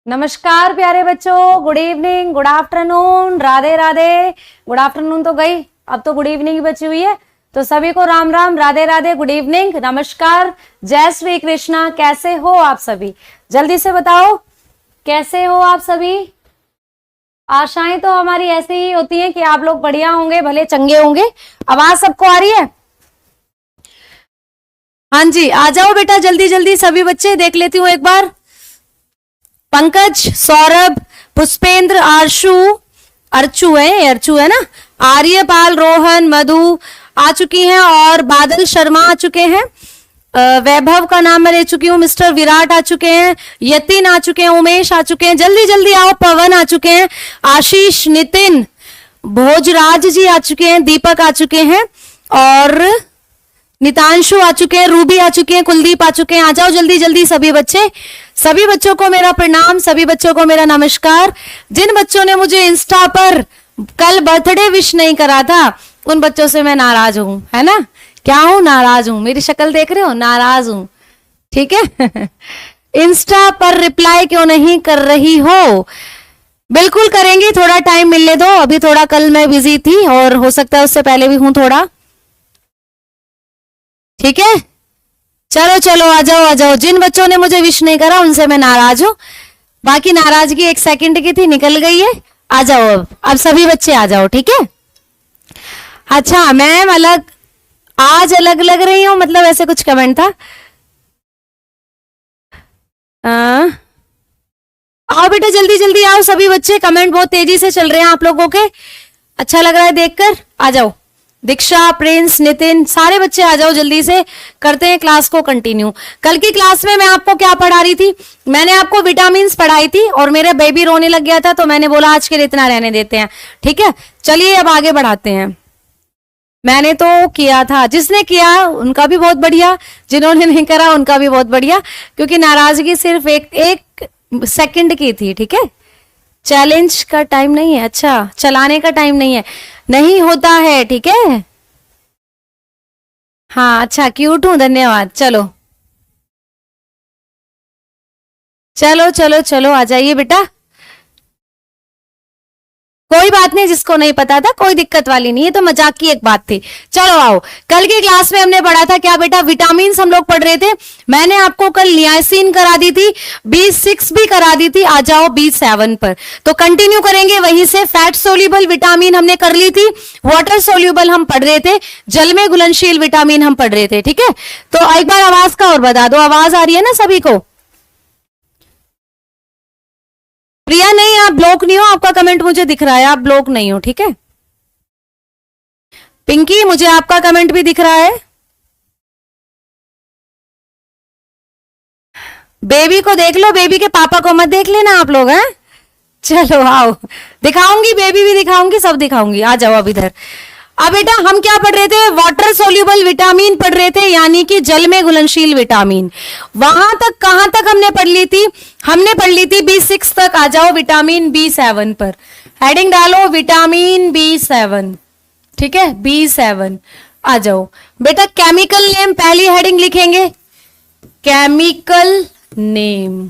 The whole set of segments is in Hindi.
नमस्कार प्यारे बच्चों, good evening, good afternoon, Radhe Radhe. Good afternoon तो गई, अब तो गुड इवनिंग ही बची हुई है। तो सभी को राम राम, राधे राधे, गुड इवनिंग, नमस्कार, जय श्री कृष्णा। कैसे हो आप सभी? जल्दी से बताओ कैसे हो आप सभी। आशाएं तो हमारी ऐसी ही होती हैं कि आप लोग बढ़िया होंगे, भले चंगे होंगे। आवाज सबको आ रही है? हाँ जी, आ जाओ बेटा जल्दी जल्दी सभी बच्चे। देख लेती हूँ एक बार। पंकज, सौरभ, पुष्पेंद्र, अर्चू है ना, आर्यपाल, रोहन, मधु आ चुकी हैं और बादल शर्मा आ चुके हैं। वैभव का नाम मैं ले चुकी हूँ, मिस्टर विराट आ चुके हैं, यतिन आ चुके हैं, उमेश आ चुके हैं। जल्दी जल्दी आओ। पवन आ चुके हैं, आशीष, नितिन, भोजराज जी आ चुके हैं, दीपक आ चुके हैं और नितांशु आ चुके हैं, रूबी आ चुके हैं, कुलदीप आ चुके हैं। आ जाओ जल्दी जल्दी सभी बच्चे। सभी बच्चों को मेरा प्रणाम, सभी बच्चों को मेरा नमस्कार। जिन बच्चों ने मुझे इंस्टा पर कल बर्थडे विश नहीं करा था उन बच्चों से मैं नाराज हूं, है ना। क्या हूं? नाराज हूं। मेरी शक्ल देख रहे हो? नाराज हूं, ठीक है। इंस्टा पर रिप्लाई क्यों नहीं कर रही हो? बिल्कुल करेंगी, थोड़ा टाइम मिलने दो। अभी थोड़ा कल मैं बिजी थी और हो सकता है उससे पहले भी हूं थोड़ा, ठीक है। चलो चलो आ जाओ आ जाओ। जिन बच्चों ने मुझे विश नहीं करा उनसे मैं नाराज हूं। बाकी नाराजगी 1 सेकंड की थी, निकल गई है। आ जाओ अब सभी बच्चे आ जाओ, ठीक है। अच्छा, मैम आज अलग लग रही हूं, मतलब ऐसे कुछ कमेंट था। आओ बेटा जल्दी जल्दी आओ सभी बच्चे। कमेंट बहुत तेजी से चल रहे हैं आप लोगों के, अच्छा लग रहा है देखकर। आ जाओ दीक्षा, प्रिंस, नितिन, सारे बच्चे आ जाओ जल्दी से। करते हैं क्लास को कंटिन्यू। कल की क्लास में मैं आपको क्या पढ़ा रही थी? मैंने आपको विटामिन पढ़ाई थी और मेरा बेबी रोने लग गया था तो मैंने बोला आज के लिए इतना रहने देते हैं, ठीक है। चलिए अब आगे बढ़ाते हैं। मैंने तो किया था, जिसने किया उनका भी बहुत बढ़िया, जिन्होंने नहीं करा उनका भी बहुत बढ़िया, क्योंकि नाराजगी सिर्फ एक सेकंड की थी, ठीक है। चैलेंज का टाइम नहीं है, अच्छा चलाने का टाइम नहीं है, नहीं होता है, ठीक है। हाँ अच्छा, क्यूट हूं, धन्यवाद। चलो चलो चलो चलो आ जाइए बेटा। कोई बात नहीं, जिसको नहीं पता था कोई दिक्कत वाली नहीं है, तो मजाक की एक बात थी। चलो आओ। कल की क्लास में हमने पढ़ा था क्या बेटा? विटामिन हम लोग पढ़ रहे थे। मैंने आपको कल नियासिन करा दी थी, B6 भी करा दी थी। आ जाओ B7 पर, तो कंटिन्यू करेंगे वहीं से। फैट सोल्यूबल विटामिन हमने कर ली थी, वाटर सोल्यूबल हम पढ़ रहे थे, जल में घुलनशील विटामिन हम पढ़ रहे थे, ठीक है। तो एक बार आवाज का और बता दो, आवाज आ रही है ना सभी को? प्रिया नहीं, आप ब्लॉक नहीं हो, आपका कमेंट मुझे दिख रहा है, आप ब्लॉक नहीं हो, ठीक है। पिंकी, मुझे आपका कमेंट भी दिख रहा है। बेबी को देख लो, बेबी के पापा को मत देख लेना आप लोग, हैं। चलो आओ, दिखाऊंगी, बेबी भी दिखाऊंगी, सब दिखाऊंगी। आ जाओ अब इधर। अब बेटा हम क्या पढ़ रहे थे? वाटर सोल्यूबल विटामिन पढ़ रहे थे, यानी कि जल में घुलनशील विटामिन। वहां तक कहां तक हमने पढ़ ली थी? हमने पढ़ ली थी B6 तक। आ जाओ विटामिन B7 पर, हेडिंग डालो विटामिन B7, ठीक है। B7 आ जाओ बेटा। केमिकल नेम पहली हेडिंग लिखेंगे, केमिकल नेम,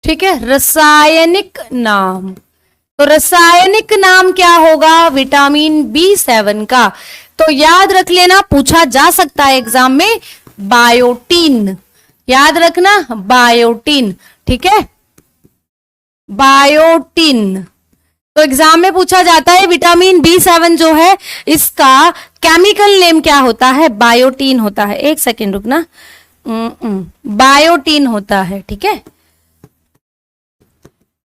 ठीक है, रासायनिक नाम। तो रासायनिक नाम क्या होगा विटामिन B7 का? तो याद रख लेना, पूछा जा सकता है एग्जाम में, बायोटीन। याद रखना, बायोटीन, ठीक है, बायोटीन। तो एग्जाम में पूछा जाता है विटामिन B7 जो है इसका केमिकल नेम क्या होता है? बायोटीन होता है। एक सेकेंड रुकना, बायोटीन होता है, ठीक है,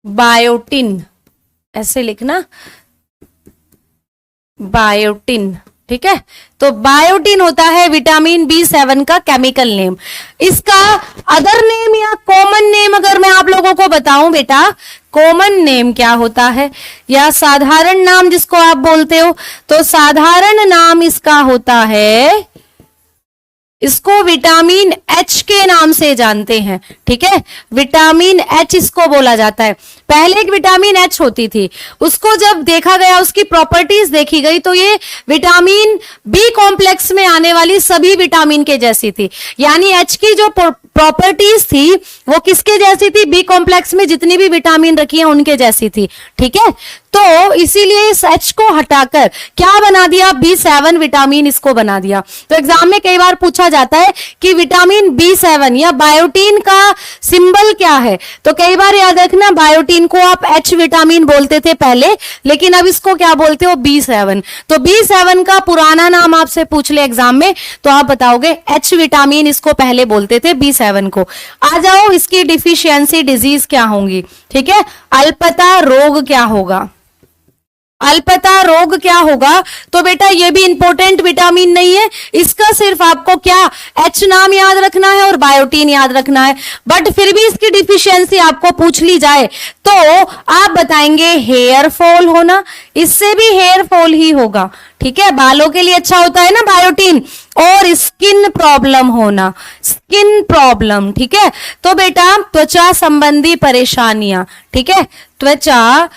बायोटीन, ऐसे लिखना, बायोटीन, ठीक है। तो बायोटीन होता है विटामिन B7 का केमिकल नेम। इसका अदर नेम या कॉमन नेम अगर मैं आप लोगों को बताऊं बेटा, कॉमन नेम क्या होता है या साधारण नाम जिसको आप बोलते हो, तो साधारण नाम इसका होता है, इसको विटामिन H के नाम से जानते हैं, ठीक है। विटामिन H इसको बोला जाता है। पहले एक विटामिन H होती थी, उसको जब देखा गया, उसकी प्रॉपर्टीज देखी गई, तो ये विटामिन B कॉम्प्लेक्स में आने वाली सभी विटामिन के जैसी थी। यानी H की जो प्रॉपर्टीज थी वो किसके जैसी थी, बी कॉम्प्लेक्स में जितनी भी विटामिन रखी है उनके जैसी थी, ठीक है। तो इसीलिए इस H को हटाकर क्या बना दिया, B7 विटामिन इसको बना दिया। तो एग्जाम में कई बार पूछा जाता है कि विटामिन B7 या बायोटीन का सिंबल क्या है, तो कई बार याद रखना बायोटीन को आप H विटामिन बोलते थे पहले, लेकिन अब इसको क्या बोलते हो, B7। तो B7 का पुराना नाम आपसे पूछ ले एग्जाम में तो आप बताओगे H विटामिन, इसको पहले बोलते थे B7 को। आ जाओ इसकी डिफिशियंसी डिजीज क्या होंगी, ठीक है। अल्पता रोग क्या होगा, अल्पता रोग क्या होगा, तो बेटा ये भी इंपॉर्टेंट विटामिन नहीं है, इसका सिर्फ आपको क्या H नाम याद रखना है और बायोटीन याद रखना है। बट फिर भी इसकी डिफिशियंसी आपको पूछ ली जाए तो आप बताएंगे हेयर फॉल होना, इससे भी हेयर फॉल ही होगा, ठीक है। बालों के लिए अच्छा होता है ना बायोटीन, और स्किन प्रॉब्लम होना, स्किन प्रॉब्लम, ठीक है। तो बेटा त्वचा संबंधी परेशानियां, ठीक है, त्वचा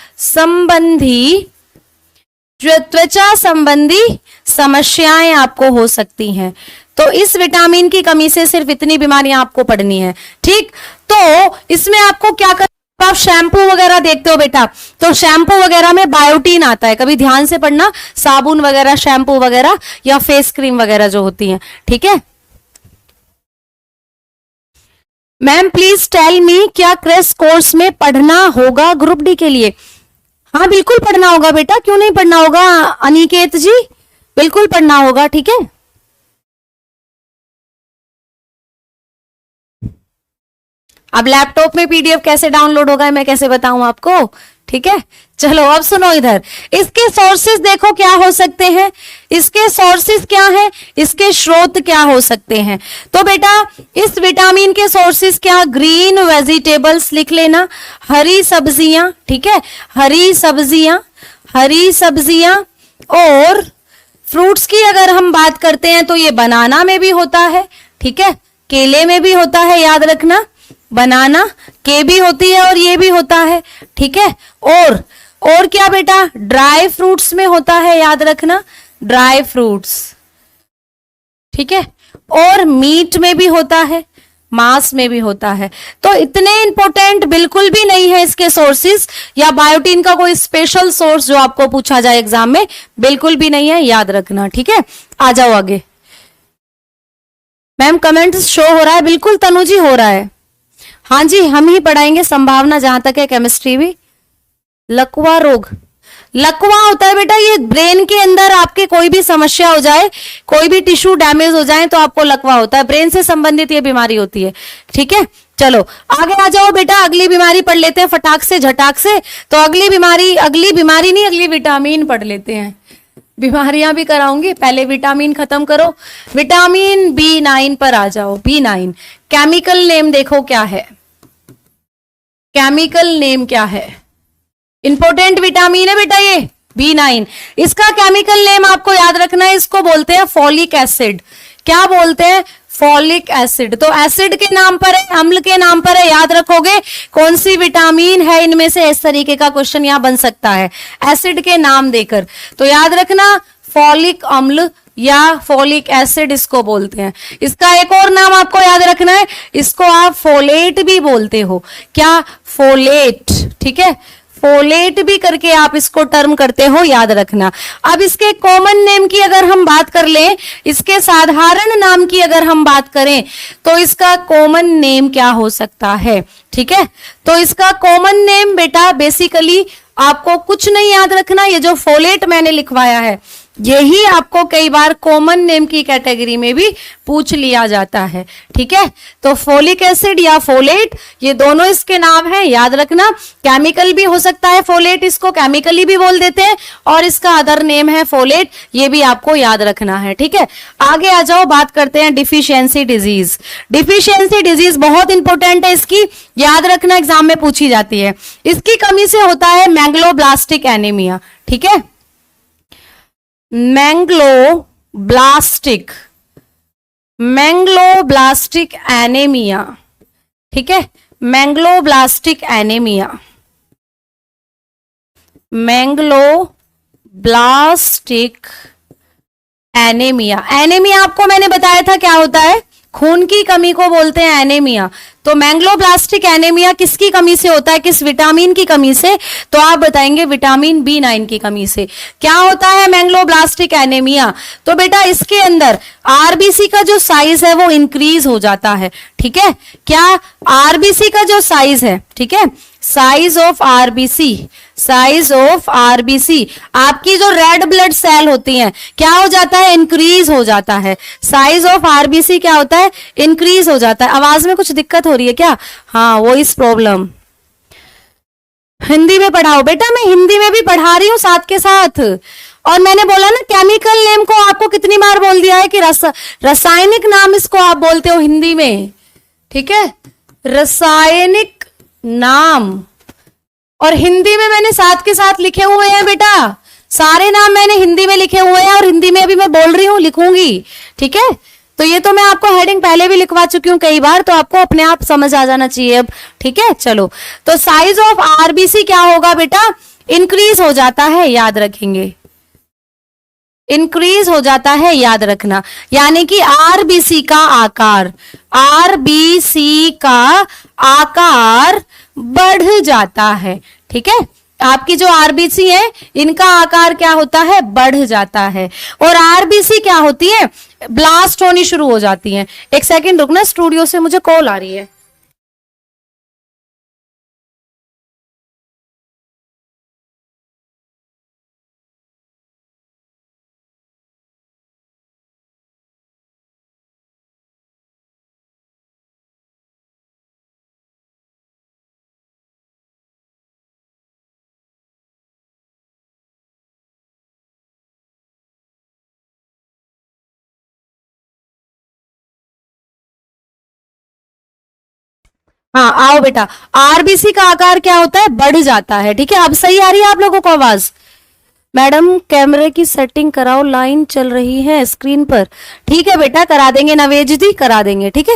संबंधी समस्याएं आपको हो सकती हैं। तो इस विटामिन की कमी से सिर्फ इतनी बीमारियां आपको पड़नी है, ठीक। तो इसमें आपको क्या करना, आप शैम्पू वगैरह देखते हो बेटा, तो शैम्पू वगैरह में बायोटीन आता है, कभी ध्यान से पढ़ना, साबुन वगैरह, शैम्पू वगैरह या फेस क्रीम वगैरह जो होती है, ठीक है। मैम प्लीज टेल मी, क्या क्रैश कोर्स में पढ़ना होगा ग्रुप डी के लिए? हाँ बिल्कुल पढ़ना होगा बेटा, क्यों नहीं पढ़ना होगा अनिकेत जी, बिल्कुल पढ़ना होगा, ठीक है। अब लैपटॉप में पीडीएफ कैसे डाउनलोड होगा मैं कैसे बताऊं आपको, ठीक है। चलो अब सुनो इधर, इसके सोर्सेस देखो क्या हो सकते हैं, इसके सोर्सेस क्या है, इसके स्रोत क्या हो सकते हैं। तो बेटा इस विटामिन के सोर्सेस क्या, ग्रीन वेजिटेबल्स लिख लेना, हरी सब्जियां, ठीक है, हरी सब्जियां और फ्रूट्स की अगर हम बात करते हैं तो ये बनाना में भी होता है, ठीक है, केले में भी होता है, याद रखना बनाना के भी होती है और ये भी होता है, ठीक है। और क्या बेटा, ड्राई फ्रूट्स में होता है, याद रखना ड्राई फ्रूट्स, ठीक है, और मीट में भी होता है, मांस में भी होता है। तो इतने इंपॉर्टेंट बिल्कुल भी नहीं है इसके सोर्सेस, या बायोटीन का कोई स्पेशल सोर्स जो आपको पूछा जाए एग्जाम में, बिल्कुल भी नहीं है, याद रखना, ठीक है। आ जाओ आगे। मैम कमेंट शो हो रहा है, बिल्कुल तनु जी हो रहा है, हाँ जी हम ही पढ़ाएंगे, संभावना जहां तक है केमिस्ट्री भी। लकवा रोग, लकवा होता है बेटा ये ब्रेन के अंदर आपके कोई भी समस्या हो जाए, कोई भी टिश्यू डैमेज हो जाए तो आपको लकवा होता है, ब्रेन से संबंधित ये बीमारी होती है, ठीक है। चलो आगे आ जाओ बेटा, अगली बीमारी पढ़ लेते हैं फटाक से झटाक से। तो अगली बीमारी नहीं, अगली विटामिन पढ़ लेते हैं, बीमारियां भी कराऊंगी, पहले विटामिन खत्म करो। विटामिन B9 पर आ जाओ, B9 केमिकल नेम देखो क्या है, केमिकल नेम क्या है, इंपॉर्टेंट विटामिन है बेटा ये B9। इसका केमिकल नेम आपको याद रखना है, इसको बोलते हैं फॉलिक एसिड। क्या बोलते हैं, फॉलिक एसिड। तो एसिड के नाम पर है, अम्ल के नाम पर है, याद रखोगे कौन सी विटामिन है इनमें से, इस तरीके का क्वेश्चन यहां बन सकता है एसिड के नाम देकर। तो याद रखना फॉलिक अम्ल या फॉलिक एसिड इसको बोलते हैं। इसका एक और नाम आपको याद रखना है, इसको आप फोलेट भी बोलते हो। क्या, फोलेट, ठीक है, फोलेट भी करके आप इसको टर्म करते हो, याद रखना। अब इसके कॉमन नेम की अगर हम बात कर लें, इसके साधारण नाम की अगर हम बात करें तो इसका कॉमन नेम क्या हो सकता है, ठीक है। तो इसका कॉमन नेम बेटा बेसिकली आपको कुछ नहीं याद रखना, ये जो फोलेट मैंने लिखवाया है यही आपको कई बार कॉमन नेम की कैटेगरी में भी पूछ लिया जाता है, ठीक है। तो फोलिक एसिड या फोलेट ये दोनों इसके नाम है, याद रखना। केमिकल भी हो सकता है फोलेट, इसको केमिकली भी बोल देते हैं, और इसका अदर नेम है फोलेट, ये भी आपको याद रखना है, ठीक है। आगे आ जाओ, बात करते हैं डिफिशियंसी डिजीज। डिफिशियंसी डिजीज बहुत इंपॉर्टेंट है, इसकी याद रखना, एग्जाम में पूछी जाती है। इसकी कमी से होता है मैंगलोब्लास्टिक एनीमिया, ठीक है, मैंगलोब्लास्टिक एनीमिया, ठीक है, मैंगलोब्लास्टिक एनीमिया, मैंगलोब्लास्टिक एनीमिया। एनीमिया आपको मैंने बताया था क्या होता है, खून की कमी को बोलते हैं एनीमिया। तो मैंगलोब्लास्टिक एनीमिया किसकी कमी से होता है, किस विटामिन की कमी से? तो आप बताएंगे विटामिन B9 की कमी से। क्या होता है मैंगलोब्लास्टिक एनीमिया? तो बेटा इसके अंदर आरबीसी का जो साइज है वो इंक्रीज हो जाता है, ठीक है। क्या आरबीसी का जो साइज है, ठीक है, size of RBC, size of RBC, आपकी जो रेड ब्लड सेल होती हैं क्या हो जाता है, इंक्रीज हो जाता है। साइज ऑफ आरबीसी क्या होता है, इंक्रीज हो जाता है। आवाज में कुछ दिक्कत हो रही है क्या? हाँ, वो इस प्रॉब्लम। हिंदी में पढ़ाओ बेटा, मैं हिंदी में भी पढ़ा रही हूँ साथ के साथ। और मैंने बोला ना केमिकल नेम को आपको कितनी बार बोल दिया है कि रासायनिक नाम इसको आप बोलते हो हिंदी में, ठीक है, रासायनिक नाम। और हिंदी में मैंने साथ के साथ लिखे हुए हैं बेटा, सारे नाम मैंने हिंदी में लिखे हुए हैं और हिंदी में भी मैं बोल रही हूं, लिखूंगी, ठीक है। तो ये तो मैं आपको हेडिंग पहले भी लिखवा चुकी हूं कई बार, तो आपको अपने आप समझ आ जाना चाहिए अब, ठीक है। चलो, तो साइज ऑफ आरबीसी क्या होगा बेटा, इंक्रीज हो जाता है, याद रखेंगे, इंक्रीज हो जाता है, याद रखना। यानी कि आरबीसी का आकार, आरबीसी का आकार बढ़ जाता है, ठीक है। आपकी जो आरबीसी है इनका आकार क्या होता है, बढ़ जाता है। और आरबीसी क्या होती है, ब्लास्ट होनी शुरू हो जाती है। एक सेकंड रुकना, स्टूडियो से मुझे कॉल आ रही है। हाँ, आओ बेटा, आरबीसी का आकार क्या होता है, बढ़ जाता है, ठीक है। अब सही आ रही है आप लोगों को आवाज? मैडम कैमरे की सेटिंग कराओ, लाइन चल रही है स्क्रीन पर। ठीक है बेटा, करा देंगे, नवेज दी करा देंगे, ठीक है।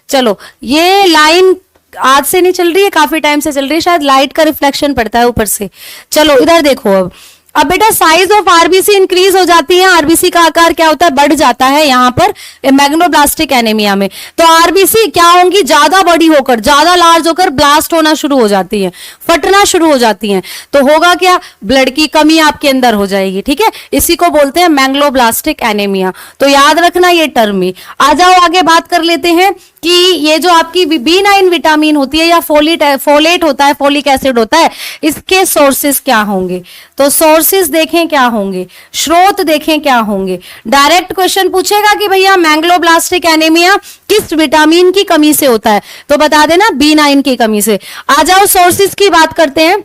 चलो, ये लाइन आज से नहीं चल रही है, काफी टाइम से चल रही है, शायद लाइट का रिफ्लेक्शन पड़ता है ऊपर से। चलो इधर देखो, अब बेटा साइज ऑफ आरबीसी इंक्रीज हो जाती है, आरबीसी का आकार क्या होता है, बढ़ जाता है यहाँ पर मैग्नोब्लास्टिक एनीमिया में। तो आरबीसी क्या होंगी, ज्यादा बड़ी होकर, ज्यादा लार्ज होकर ब्लास्ट होना शुरू हो जाती है, फटना शुरू हो जाती है। तो होगा क्या, ब्लड की कमी आपके अंदर हो जाएगी, ठीक है। इसी को बोलते हैं मैग्नोब्लास्टिक एनीमिया। तो याद रखना ये टर्म ही। आ जाओ आगे बात कर लेते हैं कि ये जो आपकी B9 विटामिन होती है या फोलेट होता है, फोलिक एसिड होता है, इसके सोर्सेस क्या होंगे। तो सोर्सेस देखें क्या होंगे, स्रोत देखें क्या होंगे। डायरेक्ट क्वेश्चन पूछेगा कि भैया मैंगलोब्लास्टिक एनीमिया किस विटामिन की कमी से होता है, तो बता देना B9 की कमी से। आ जाओ सोर्सेस की बात करते हैं।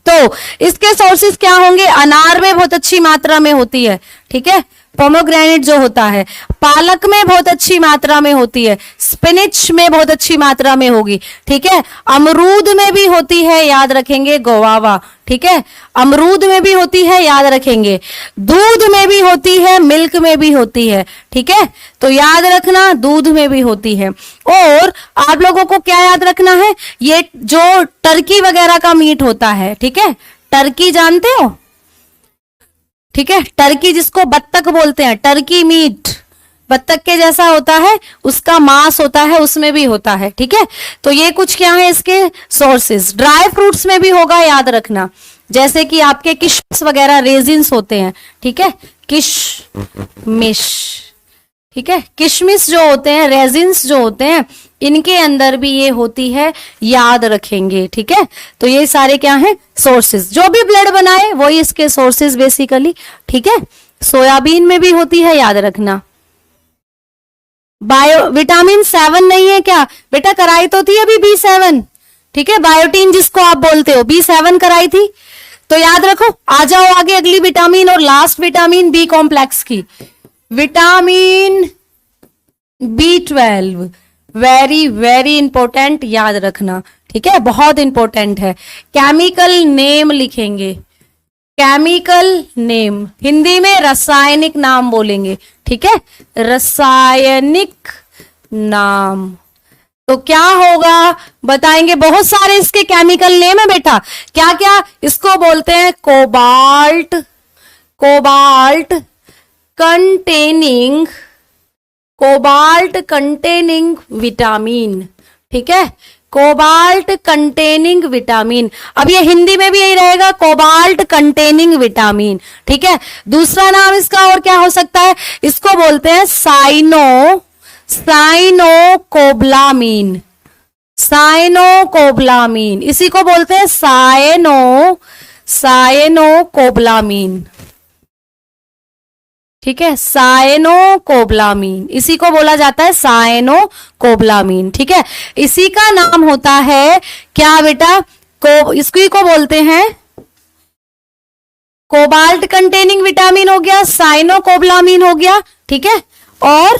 तो इसके सोर्सेस क्या होंगे, अनार में बहुत अच्छी मात्रा में होती है, ठीक है, पोमोग्रेनेट जो होता है, पालक में बहुत अच्छी मात्रा में होती है, स्पिनिच में बहुत अच्छी मात्रा में होगी, ठीक है। अमरूद में भी होती है, याद रखेंगे, गोवावा, ठीक है, अमरूद में भी होती है, याद रखेंगे, दूध में भी होती है, मिल्क में भी होती है, ठीक है। तो याद रखना दूध में भी होती है। और आप लोगों को क्या याद रखना है, ये जो टर्की वगैरह का मीट होता है, ठीक है, टर्की जानते हो, ठीक है, टर्की जिसको बत्तख बोलते हैं, टर्की मीट बत्तख के जैसा होता है, उसका मांस होता है, उसमें भी होता है, ठीक है। तो ये कुछ क्या है इसके सोर्सेस। ड्राई फ्रूट्स में भी होगा, याद रखना, जैसे कि आपके किशमिश वगैरह, रेजिन्स होते हैं, ठीक है, किशमिश, ठीक है, किशमिश जो होते हैं, रेजिन्स जो होते हैं, इनके अंदर भी ये होती है, याद रखेंगे, ठीक है। तो ये सारे क्या हैं, सोर्सेस। जो भी ब्लड बनाए वही इसके सोर्सेस बेसिकली, ठीक है। सोयाबीन में भी होती है, याद रखना। विटामिन 7 नहीं है क्या बेटा, कराई तो थी अभी B7, ठीक है, बायोटीन जिसको आप बोलते हो, B7 कराई थी। तो याद रखो, आ जाओ आगे अगली विटामिन और लास्ट विटामिन बी कॉम्प्लेक्स की, vitamin B12, very very important, याद रखना, ठीक है, बहुत इंपॉर्टेंट है। केमिकल नेम लिखेंगे, केमिकल नेम, हिंदी में रासायनिक नाम बोलेंगे, ठीक है, रासायनिक नाम। तो क्या होगा बताएंगे, बहुत सारे इसके केमिकल नेम है बेटा। क्या क्या, इसको बोलते हैं cobalt, cobalt containing cobalt containing vitamin, ठीक है, कोबाल्ट कंटेनिंग विटामिन। अब ये हिंदी में भी यही रहेगा, कोबाल्ट कंटेनिंग विटामिन, ठीक है। दूसरा नाम इसका और क्या हो सकता है, इसको बोलते हैं साइनोकोबलामीन, साइनोकोबलामीन, इसी को बोलते हैं साइनोकोबलामीन, ठीक है, साइनोकोबलामीन, इसी को बोला जाता है साइनोकोबलामीन, ठीक है। इसी का नाम होता है क्या बेटा, इसको को बोलते हैं कोबाल्ट कंटेनिंग विटामिन हो गया, साइनोकोबलामीन हो गया, ठीक है। और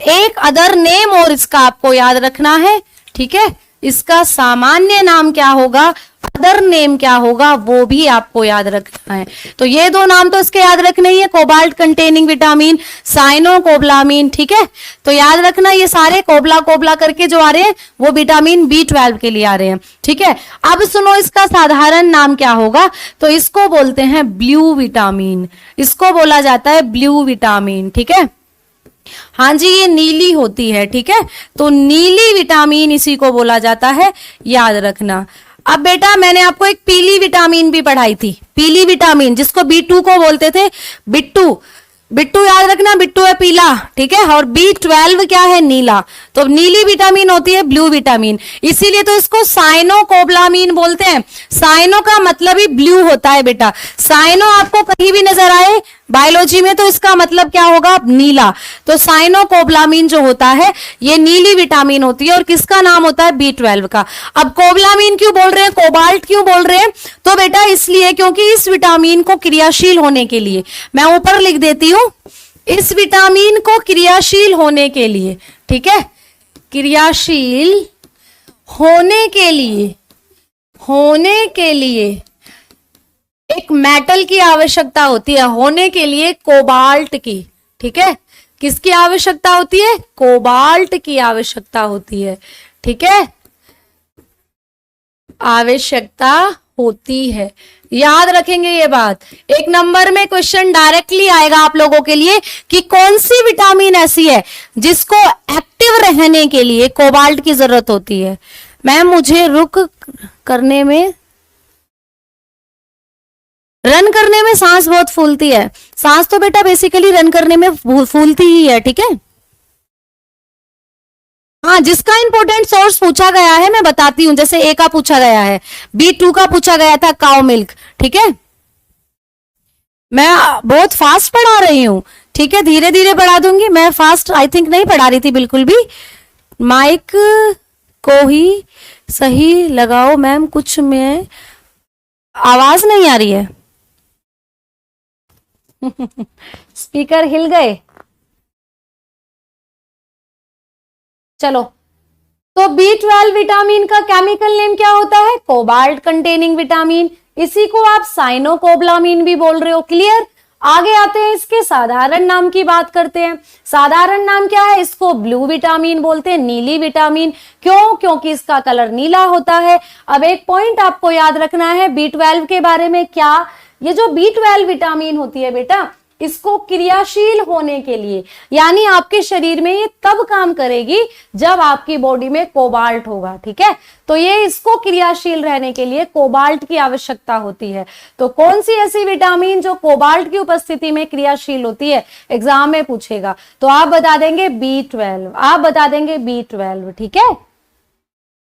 एक अदर नेम और इसका आपको याद रखना है, ठीक है, इसका सामान्य नाम क्या होगा, अदर नेम क्या होगा, वो भी आपको याद रखना है। तो ये दो नाम तो इसके याद रखने ही है, कोबाल्ट कंटेनिंग विटामिन, साइनोकोबलामीन, ठीक है। तो याद रखना ये सारे कोबला कोबला करके जो आ रहे हैं वो विटामिन B12 के लिए आ रहे हैं, ठीक है। अब सुनो इसका साधारण नाम क्या होगा, तो इसको बोलते हैं ब्लू विटामिन, इसको बोला जाता है ब्लू विटामिन, ठीक है। हाँ जी, ये नीली होती है, ठीक है, तो नीली विटामिन इसी को बोला जाता है, याद रखना। अब बेटा मैंने आपको एक पीली विटामिन भी पढ़ाई थी, पीली विटामिन जिसको B2 को बोलते थे, बिट्टू, बिट्टू याद रखना, बिट्टू है पीला, ठीक है, और B12 क्या है, नीला। तो नीली विटामिन होती है ब्लू विटामिन, इसीलिए तो इसको साइनोकोबलामीन बोलते हैं। साइनो का मतलब ही ब्लू होता है बेटा, साइनो आपको कहीं भी नजर आए बायोलॉजी में तो इसका मतलब क्या होगा, नीला। तो साइनोकोबलामीन जो होता है ये नीली विटामिन होती है और किसका नाम होता है, B12 का। अब कोबलामीन क्यों बोल रहे हैं, कोबाल्ट क्यों बोल रहे हैं, तो बेटा इसलिए क्योंकि इस विटामिन को क्रियाशील होने के लिए, मैं ऊपर लिख देती हूं, इस विटामिन को क्रियाशील होने के लिए, ठीक है, क्रियाशील होने के लिए एक मेटल की आवश्यकता होती है, होने के लिए कोबाल्ट की, ठीक है, किसकी आवश्यकता होती है, कोबाल्ट की आवश्यकता होती है, ठीक है, आवश्यकता होती है, याद रखेंगे ये बात। एक नंबर में क्वेश्चन डायरेक्टली आएगा आप लोगों के लिए कि कौन सी विटामिन ऐसी है जिसको एक्टिव रहने के लिए कोबाल्ट की जरूरत होती है। मैम मुझे रन करने में सांस बहुत फूलती है, सांस तो बेटा बेसिकली रन करने में फूलती ही है, ठीक है। हाँ, जिसका इंपॉर्टेंट सोर्स पूछा गया है मैं बताती हूं, जैसे ए का पूछा गया है, B2 का पूछा गया था काउ मिल्क, ठीक है। मैं बहुत फास्ट पढ़ा रही हूं, ठीक है, धीरे धीरे पढ़ा दूंगी, मैं फास्ट आई थिंक नहीं पढ़ा रही थी बिल्कुल भी। माइक को ही सही लगाओ मैम, कुछ में आवाज नहीं आ रही है। स्पीकर हिल गए, चलो। तो B12 विटामिन का केमिकल नेम क्या होता है, कोबाल्ट कंटेनिंग विटामिन, इसी को आप साइनोकोबलामीन भी बोल रहे हो, क्लियर। आगे आते हैं, इसके साधारण नाम की बात करते हैं। साधारण नाम क्या है, इसको ब्लू विटामिन बोलते हैं, नीली विटामिन, क्यों, क्योंकि इसका कलर नीला होता है। अब एक पॉइंट आपको याद रखना है B12 के बारे में, क्या, ये जो B12 विटामिन होती है बेटा, इसको क्रियाशील होने के लिए, यानी आपके शरीर में ये तब काम करेगी जब आपकी बॉडी में कोबाल्ट होगा, ठीक है। तो ये इसको क्रियाशील रहने के लिए कोबाल्ट की आवश्यकता होती है। तो कौन सी ऐसी विटामिन जो कोबाल्ट की उपस्थिति में क्रियाशील होती है, एग्जाम में पूछेगा, तो आप बता देंगे B12, आप बता देंगे B12, ठीक है।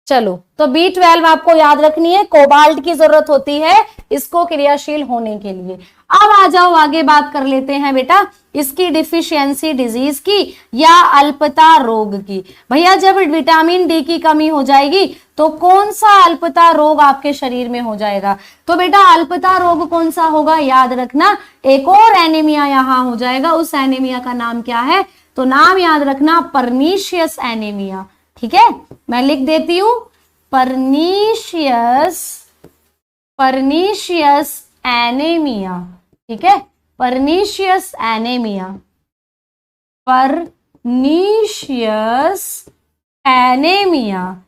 चलो, तो B12 आपको याद रखनी है, कोबाल्ट की जरूरत होती है इसको क्रियाशील होने के लिए। अब आ जाओ आगे बात कर लेते हैं बेटा इसकी डिफिशियंसी डिजीज की या अल्पता रोग की। भैया जब विटामिन डी की कमी हो जाएगी तो कौन सा अल्पता रोग आपके शरीर में हो जाएगा, तो बेटा अल्पता रोग कौन सा होगा, याद रखना, एक और एनीमिया यहां हो जाएगा, उस एनीमिया का नाम क्या है, तो नाम याद रखना परनीशियस एनीमिया, ठीक है। मैं लिख देती हूं परनीशियस एनीमिया, ठीक है, परनीशियस एनीमिया, परनीशियस एनीमिया।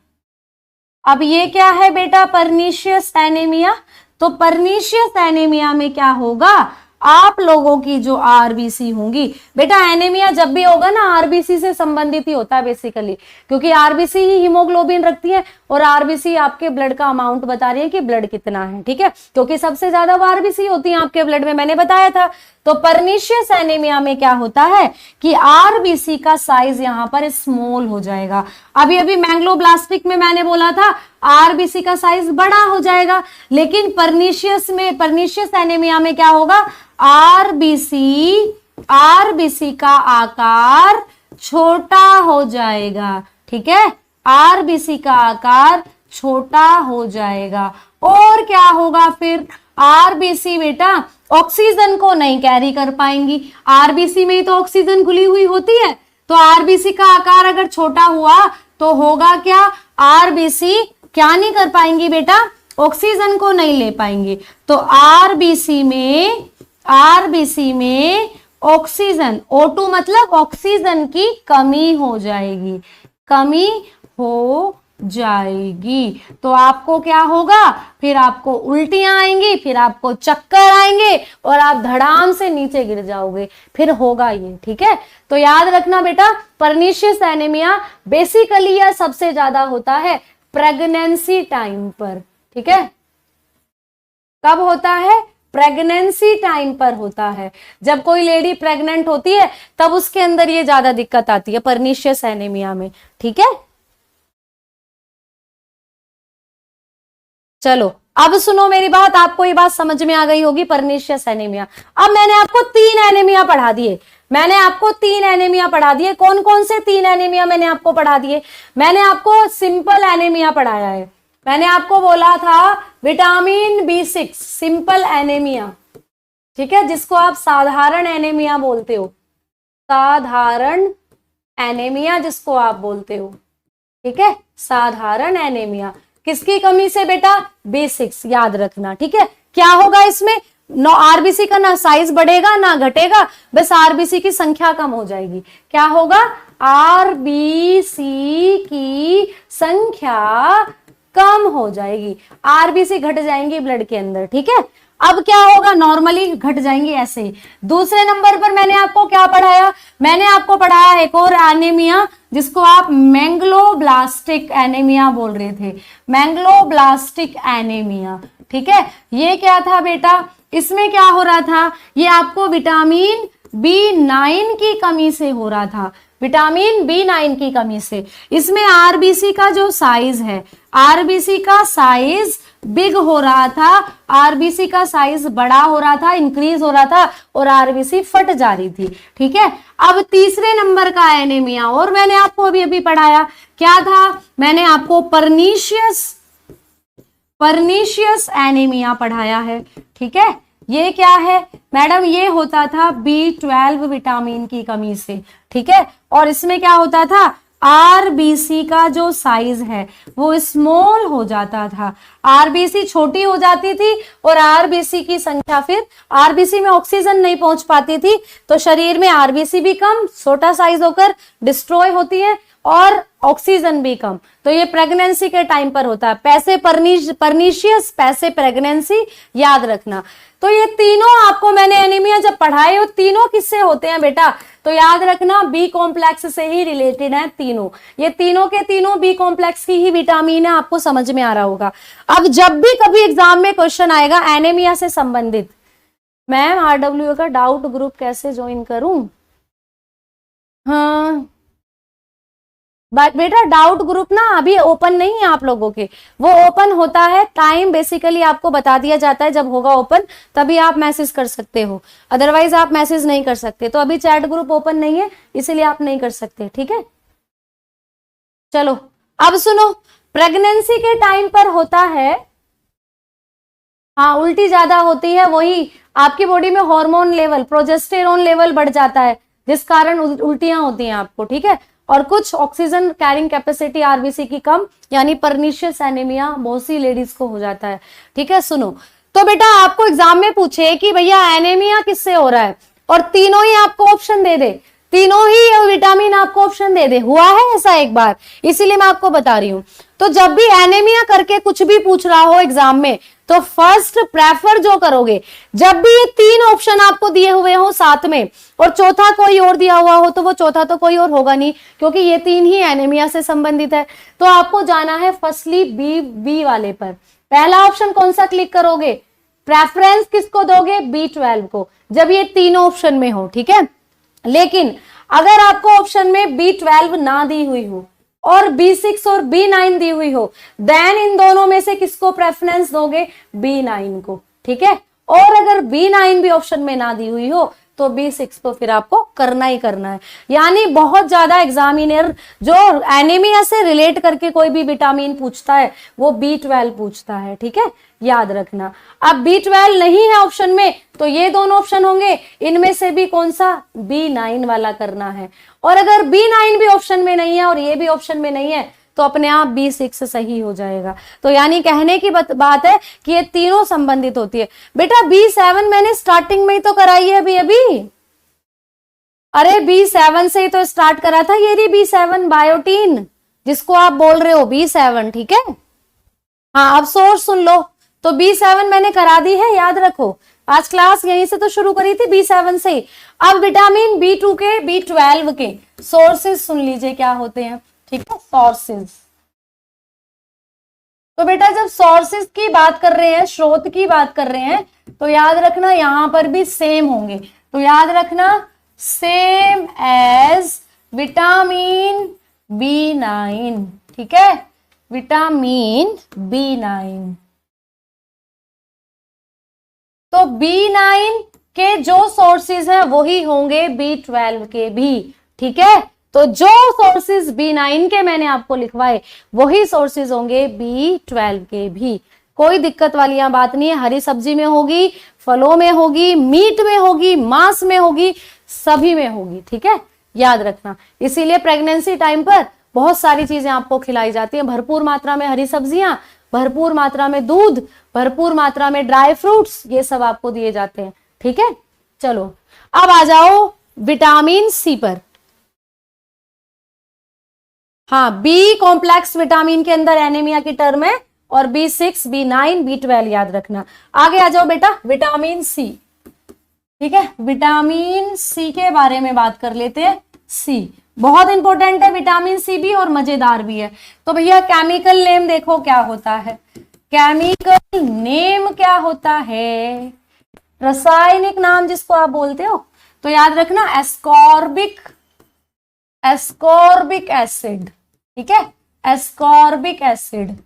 अब ये क्या है बेटा परनीशियस एनीमिया, तो परनीशियस एनीमिया में क्या होगा, आप लोगों की जो आरबीसी होंगी, बेटा एनीमिया जब भी होगा ना आरबीसी से संबंधित ही होता है बेसिकली, क्योंकि आरबीसी ही हीमोग्लोबिन रखती है और आरबीसी आपके ब्लड का अमाउंट बता रही है कि ब्लड कितना है, ठीक है, क्योंकि सबसे ज्यादा वो आरबीसी होती है आपके ब्लड में, मैंने बताया था। तो परनीशियस एनीमिया में क्या होता है कि आरबीसी का साइज यहां पर स्मॉल हो जाएगा। अभी अभी मैंग्लोब्लास्टिक में मैंने बोला था आरबीसी का साइज बड़ा हो जाएगा, लेकिन परनीशियस एनीमिया में क्या होगा, आरबीसी का आकार छोटा हो जाएगा, ठीक है, आरबीसी का आकार छोटा हो जाएगा। और क्या होगा फिर, आरबीसी बेटा ऑक्सीजन को नहीं कैरी कर पाएंगी, आरबीसी में ही तो ऑक्सीजन घुली हुई होती है, तो आरबीसी का आकार अगर छोटा हुआ तो होगा क्या, आरबीसी क्या नहीं कर पाएंगी बेटा, ऑक्सीजन को नहीं ले पाएंगी। तो आरबीसी में ऑक्सीजन, O2 मतलब ऑक्सीजन की कमी हो जाएगी, कमी हो जाएगी। तो आपको क्या होगा, फिर आपको उल्टियां आएंगी, फिर आपको चक्कर आएंगे और आप धड़ाम से नीचे गिर जाओगे, फिर होगा ये, ठीक है। तो याद रखना बेटा, परनीशियस एनीमिया बेसिकली यह सबसे ज्यादा होता है प्रेगनेंसी टाइम पर, ठीक है। कब होता है, प्रेगनेंसी टाइम पर होता है, जब कोई लेडी प्रेग्नेंट होती है तब उसके अंदर ये ज्यादा दिक्कत आती है परनीशियस एनीमिया में, ठीक है। चलो अब सुनो मेरी बात, आपको ये बात समझ में आ गई होगी परनीशियस एनीमिया। अब मैंने आपको तीन एनीमिया पढ़ा दिए, कौन कौन से तीन एनीमिया मैंने आपको पढ़ा दिए। मैंने आपको सिंपल एनीमिया पढ़ाया है, मैंने आपको बोला था विटामिन B6 सिंपल एनीमिया, ठीक है, जिसको आप साधारण एनीमिया बोलते हो, साधारण एनीमिया जिसको आप बोलते हो, ठीक है, साधारण एनीमिया। किसकी कमी से बेटा, B6, याद रखना, ठीक है। क्या होगा इसमें, आरबीसी का ना साइज बढ़ेगा ना घटेगा, बस आरबीसी की संख्या कम हो जाएगी। क्या होगा, आरबीसी की संख्या कम हो जाएगी, आरबीसी घट जाएंगी ब्लड के अंदर, ठीक है। अब क्या होगा, नॉर्मली घट जाएंगी ऐसे ही। दूसरे नंबर पर मैंने आपको क्या पढ़ाया, मैंने आपको पढ़ाया एक और एनीमिया जिसको आप मैंग्लोब्लास्टिक एनीमिया बोल रहे थे, मैंग्लोब्लास्टिक एनीमिया, ठीक है। ये क्या था बेटा, इसमें क्या हो रहा था, ये आपको विटामिन B9 की कमी से हो रहा था, विटामिन B9 की कमी से। इसमें आरबीसी का जो साइज है, आरबीसी का साइज बिग हो रहा था, आरबीसी का साइज बड़ा हो रहा था, इंक्रीज हो रहा था और आरबीसी फट जा रही थी, ठीक है। अब तीसरे नंबर का एनीमिया और मैंने आपको अभी अभी पढ़ाया, क्या था, मैंने आपको परनीशियस एनीमिया पढ़ाया है, ठीक है। ये क्या है मैडम, ये होता था B12 विटामिन की कमी से, ठीक है। और इसमें क्या होता था, आरबीसी का जो साइज है वो स्मॉल हो जाता था, आरबीसी छोटी हो जाती थी और आरबीसी की संख्या, फिर आरबीसी में ऑक्सीजन नहीं पहुंच पाती थी तो शरीर में आरबीसी भी कम, छोटा साइज होकर डिस्ट्रॉय होती है और ऑक्सीजन भी कम। तो ये प्रेगनेंसी के टाइम पर होता है, पैसे परनीशियस, पैसे प्रेगनेंसी, याद रखना। तो ये तीनों आपको मैंने एनीमिया जब पढ़ाए, वो तीनों किससे होते हैं बेटा, तो याद रखना बी कॉम्प्लेक्स से ही रिलेटेड है तीनों, ये तीनों के तीनों बी कॉम्प्लेक्स की ही विटामिन है, आपको समझ में आ रहा होगा। अब जब भी कभी एग्जाम में क्वेश्चन आएगा एनीमिया से संबंधित, मैम आरडब्ल्यू का डाउट ग्रुप कैसे ज्वाइन करूं, हाँ बेटा डाउट ग्रुप ना अभी ओपन नहीं है आप लोगों के, वो ओपन होता है, टाइम बेसिकली आपको बता दिया जाता है, जब होगा ओपन तभी आप मैसेज कर सकते हो, अदरवाइज आप मैसेज नहीं कर सकते। तो अभी चैट ग्रुप ओपन नहीं है इसीलिए आप नहीं कर सकते, ठीक है। चलो अब सुनो, प्रेगनेंसी के टाइम पर होता है, हाँ उल्टी ज्यादा होती है, वही आपकी बॉडी में हार्मोन लेवल, प्रोजेस्टेरोन लेवल बढ़ जाता है जिस कारण उल्टियां होती हैं आपको, ठीक है। और कुछ ऑक्सीजन कैरिंग कैपेसिटी आरबीसी की कम, यानी परनीशियस एनीमिया बहुत सी लेडीज को हो जाता है, ठीक है। सुनो, तो बेटा आपको एग्जाम में पूछे कि भैया एनीमिया किससे हो रहा है और तीनों ही आपको ऑप्शन दे दे, तीनों ही विटामिन आपको ऑप्शन दे दे, हुआ है ऐसा एक बार, इसीलिए मैं आपको बता रही हूं। तो जब भी एनीमिया करके कुछ भी पूछ रहा हो एग्जाम में तो फर्स्ट प्रेफर जो करोगे, जब भी ये 3 ऑप्शन आपको दिए हुए हो साथ में और चौथा कोई और दिया हुआ हो, तो वो चौथा तो कोई और होगा नहीं, क्योंकि ये 3 ही एनीमिया से संबंधित है। तो आपको जाना है फर्स्टली बी वाले पर। पहला ऑप्शन कौन सा क्लिक करोगे? प्रेफरेंस किसको दोगे? B12 को, जब ये 3 ऑप्शन में हो, ठीक है। लेकिन अगर आपको ऑप्शन में B12 ना दी हुई हो और B6 और B9 दी हुई हो, देन इन दोनों में से किसको प्रेफरेंस दोगे? B9 को, ठीक है। और अगर B9 भी ऑप्शन में ना दी हुई हो तो B6 तो फिर आपको करना ही करना है। यानी बहुत ज्यादा एग्जामिनर जो एनीमिया से रिलेट करके कोई भी विटामिन पूछता है वो B12 पूछता है, ठीक है, याद रखना। अब B12 नहीं है ऑप्शन में तो ये दोनों ऑप्शन होंगे, इनमें से भी कौन सा? B9 वाला करना है। और अगर B9 भी ऑप्शन में नहीं है और ये भी ऑप्शन में नहीं है तो अपने आप B6 सही हो जाएगा। तो यानी कहने की बात है कि ये तीनों संबंधित होती है। बेटा B7 मैंने स्टार्टिंग में ही तो कराई है अभी। अरे B7 से ही तो स्टार्ट करा था, ये रही B7 बायोटीन, जिसको आप बोल रहे हो B7, ठीक है। हाँ, अब सोर्स सुन लो। तो B7 मैंने करा दी है, याद रखो। आज क्लास यहीं से तो शुरू करी थी B7 से। अब विटामिन B2 के, B12 के सोर्सेज सुन लीजिए क्या होते हैं, ठीक है, सोर्सेज। तो बेटा जब सोर्सेज की बात कर रहे हैं, स्रोत की बात कर रहे हैं, तो याद रखना यहां पर भी सेम होंगे। तो याद रखना सेम एज विटामिन B9, ठीक है, विटामिन B9। तो B9 के जो सोर्सेज हैं वही होंगे B12 के भी, ठीक है। तो जो सोर्सेज B9 के मैंने आपको लिखवाए वही सोर्सेज होंगे B12 के भी। कोई दिक्कत वाली यहां बात नहीं है। हरी सब्जी में होगी, फलों में होगी, मीट में होगी, मांस में होगी, सभी में होगी, ठीक है, याद रखना। इसीलिए प्रेगनेंसी टाइम पर बहुत सारी चीजें आपको खिलाई जाती हैं, भरपूर मात्रा में हरी सब्जियां, भरपूर मात्रा में दूध, भरपूर मात्रा में ड्राई फ्रूट्स, ये सब आपको दिए जाते हैं, ठीक है। चलो अब आ जाओ विटामिन सी पर। हाँ, बी कॉम्प्लेक्स विटामिन के अंदर एनीमिया की टर्म है, और B6, B9, B12 याद रखना। आगे आ जाओ बेटा विटामिन सी, ठीक है। विटामिन सी के बारे में बात कर लेते हैं। सी बहुत इंपॉर्टेंट है, विटामिन सी भी, और मजेदार भी है। तो भैया केमिकल नेम देखो क्या होता है, केमिकल नेम क्या होता है, रासायनिक नाम जिसको आप बोलते हो, तो याद रखना एस्कॉर्बिक एसिड, ठीक है, एस्कॉर्बिक एसिड,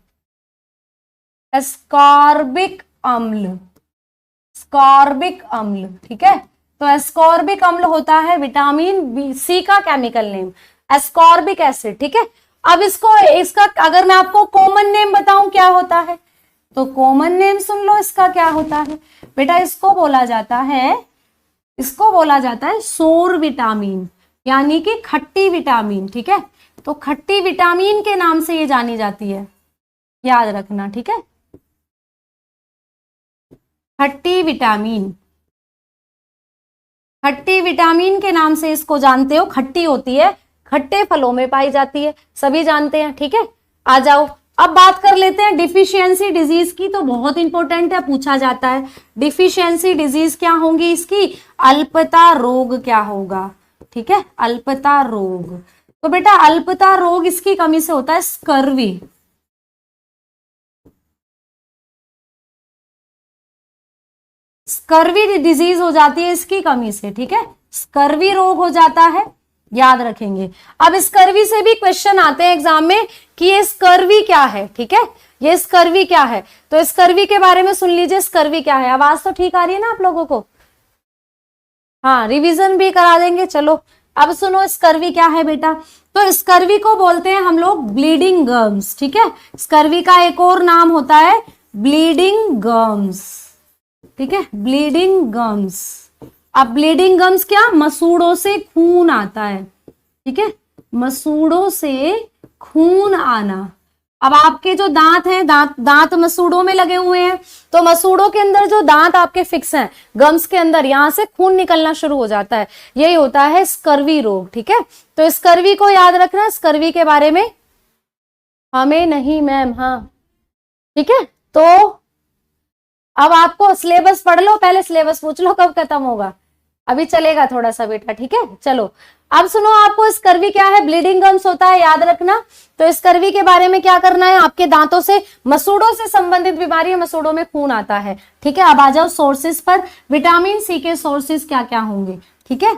एस्कॉर्बिक अम्ल, स्कॉर्बिक अम्ल, ठीक है। तो एस्कॉर्बिक अम्ल होता है विटामिन सी का केमिकल नेम, एस्कॉर्बिक एसिड, ठीक है। अब इसका अगर मैं आपको कॉमन नेम बताऊं क्या होता है, तो कॉमन नेम सुन लो इसका क्या होता है बेटा। इसको बोला जाता है सोर विटामिन, यानी कि खट्टी विटामिन, ठीक है। तो खट्टी विटामिन के नाम से ये जानी जाती है, याद रखना, ठीक है। खट्टी विटामिन के नाम से इसको जानते हो। खट्टी होती है, खट्टे फलों में पाई जाती है, सभी जानते हैं, ठीक है। आ जाओ अब बात कर लेते हैं डिफिशियंसी डिजीज की। तो बहुत इंपॉर्टेंट है, पूछा जाता है डिफिशियंसी डिजीज क्या होंगी इसकी, अल्पता रोग क्या होगा, ठीक है, अल्पता रोग। तो बेटा अल्पता रोग इसकी कमी से होता है स्कर्वी, स्कर्वी डिजीज हो जाती है इसकी कमी से, ठीक है, स्कर्वी रोग हो जाता है, याद रखेंगे। अब स्कर्वी से भी क्वेश्चन आते हैं एग्जाम में कि ये स्कर्वी क्या है, ठीक है, ये स्कर्वी क्या है। तो स्कर्वी के बारे में सुन लीजिए, स्कर्वी क्या है। आवाज तो ठीक आ रही है ना आप लोगों को? हाँ, रिवीजन भी करा देंगे। चलो अब सुनो स्कर्वी क्या है बेटा। तो स्कर्वी को बोलते हैं हम लोग ब्लीडिंग गम्स, ठीक है। स्कर्वी का एक और नाम होता है ब्लीडिंग गम्स, ठीक है, ब्लीडिंग गम्स। अब ब्लीडिंग गम्स क्या, मसूड़ों से खून आता है, ठीक है, मसूड़ों से खून आना। अब आपके जो दांत हैं, दांत मसूड़ों में लगे हुए हैं, तो मसूड़ों के अंदर जो दांत आपके फिक्स हैं गम्स के अंदर, यहां से खून निकलना शुरू हो जाता है, यही होता है स्कर्वी रोग, ठीक है। तो स्कर्वी को याद रखना, स्कर्वी के बारे में हमें नहीं मैम, हाँ ठीक है। तो अब आपको सिलेबस पढ़ लो, पहले सिलेबस पूछ लो कब खत्म होगा, अभी चलेगा थोड़ा सा बेटा, ठीक है। चलो अब सुनो, आपको स्कर्वी क्या है, ब्लीडिंग गम्स होता है, याद रखना। तो स्कर्वी के बारे में क्या करना है, आपके दांतों से, मसूड़ों से संबंधित बीमारी है, मसूड़ों में खून आता है, ठीक है। अब आ जाओ सोर्सेस पर, विटामिन सी के सोर्सेस क्या क्या होंगे, ठीक है।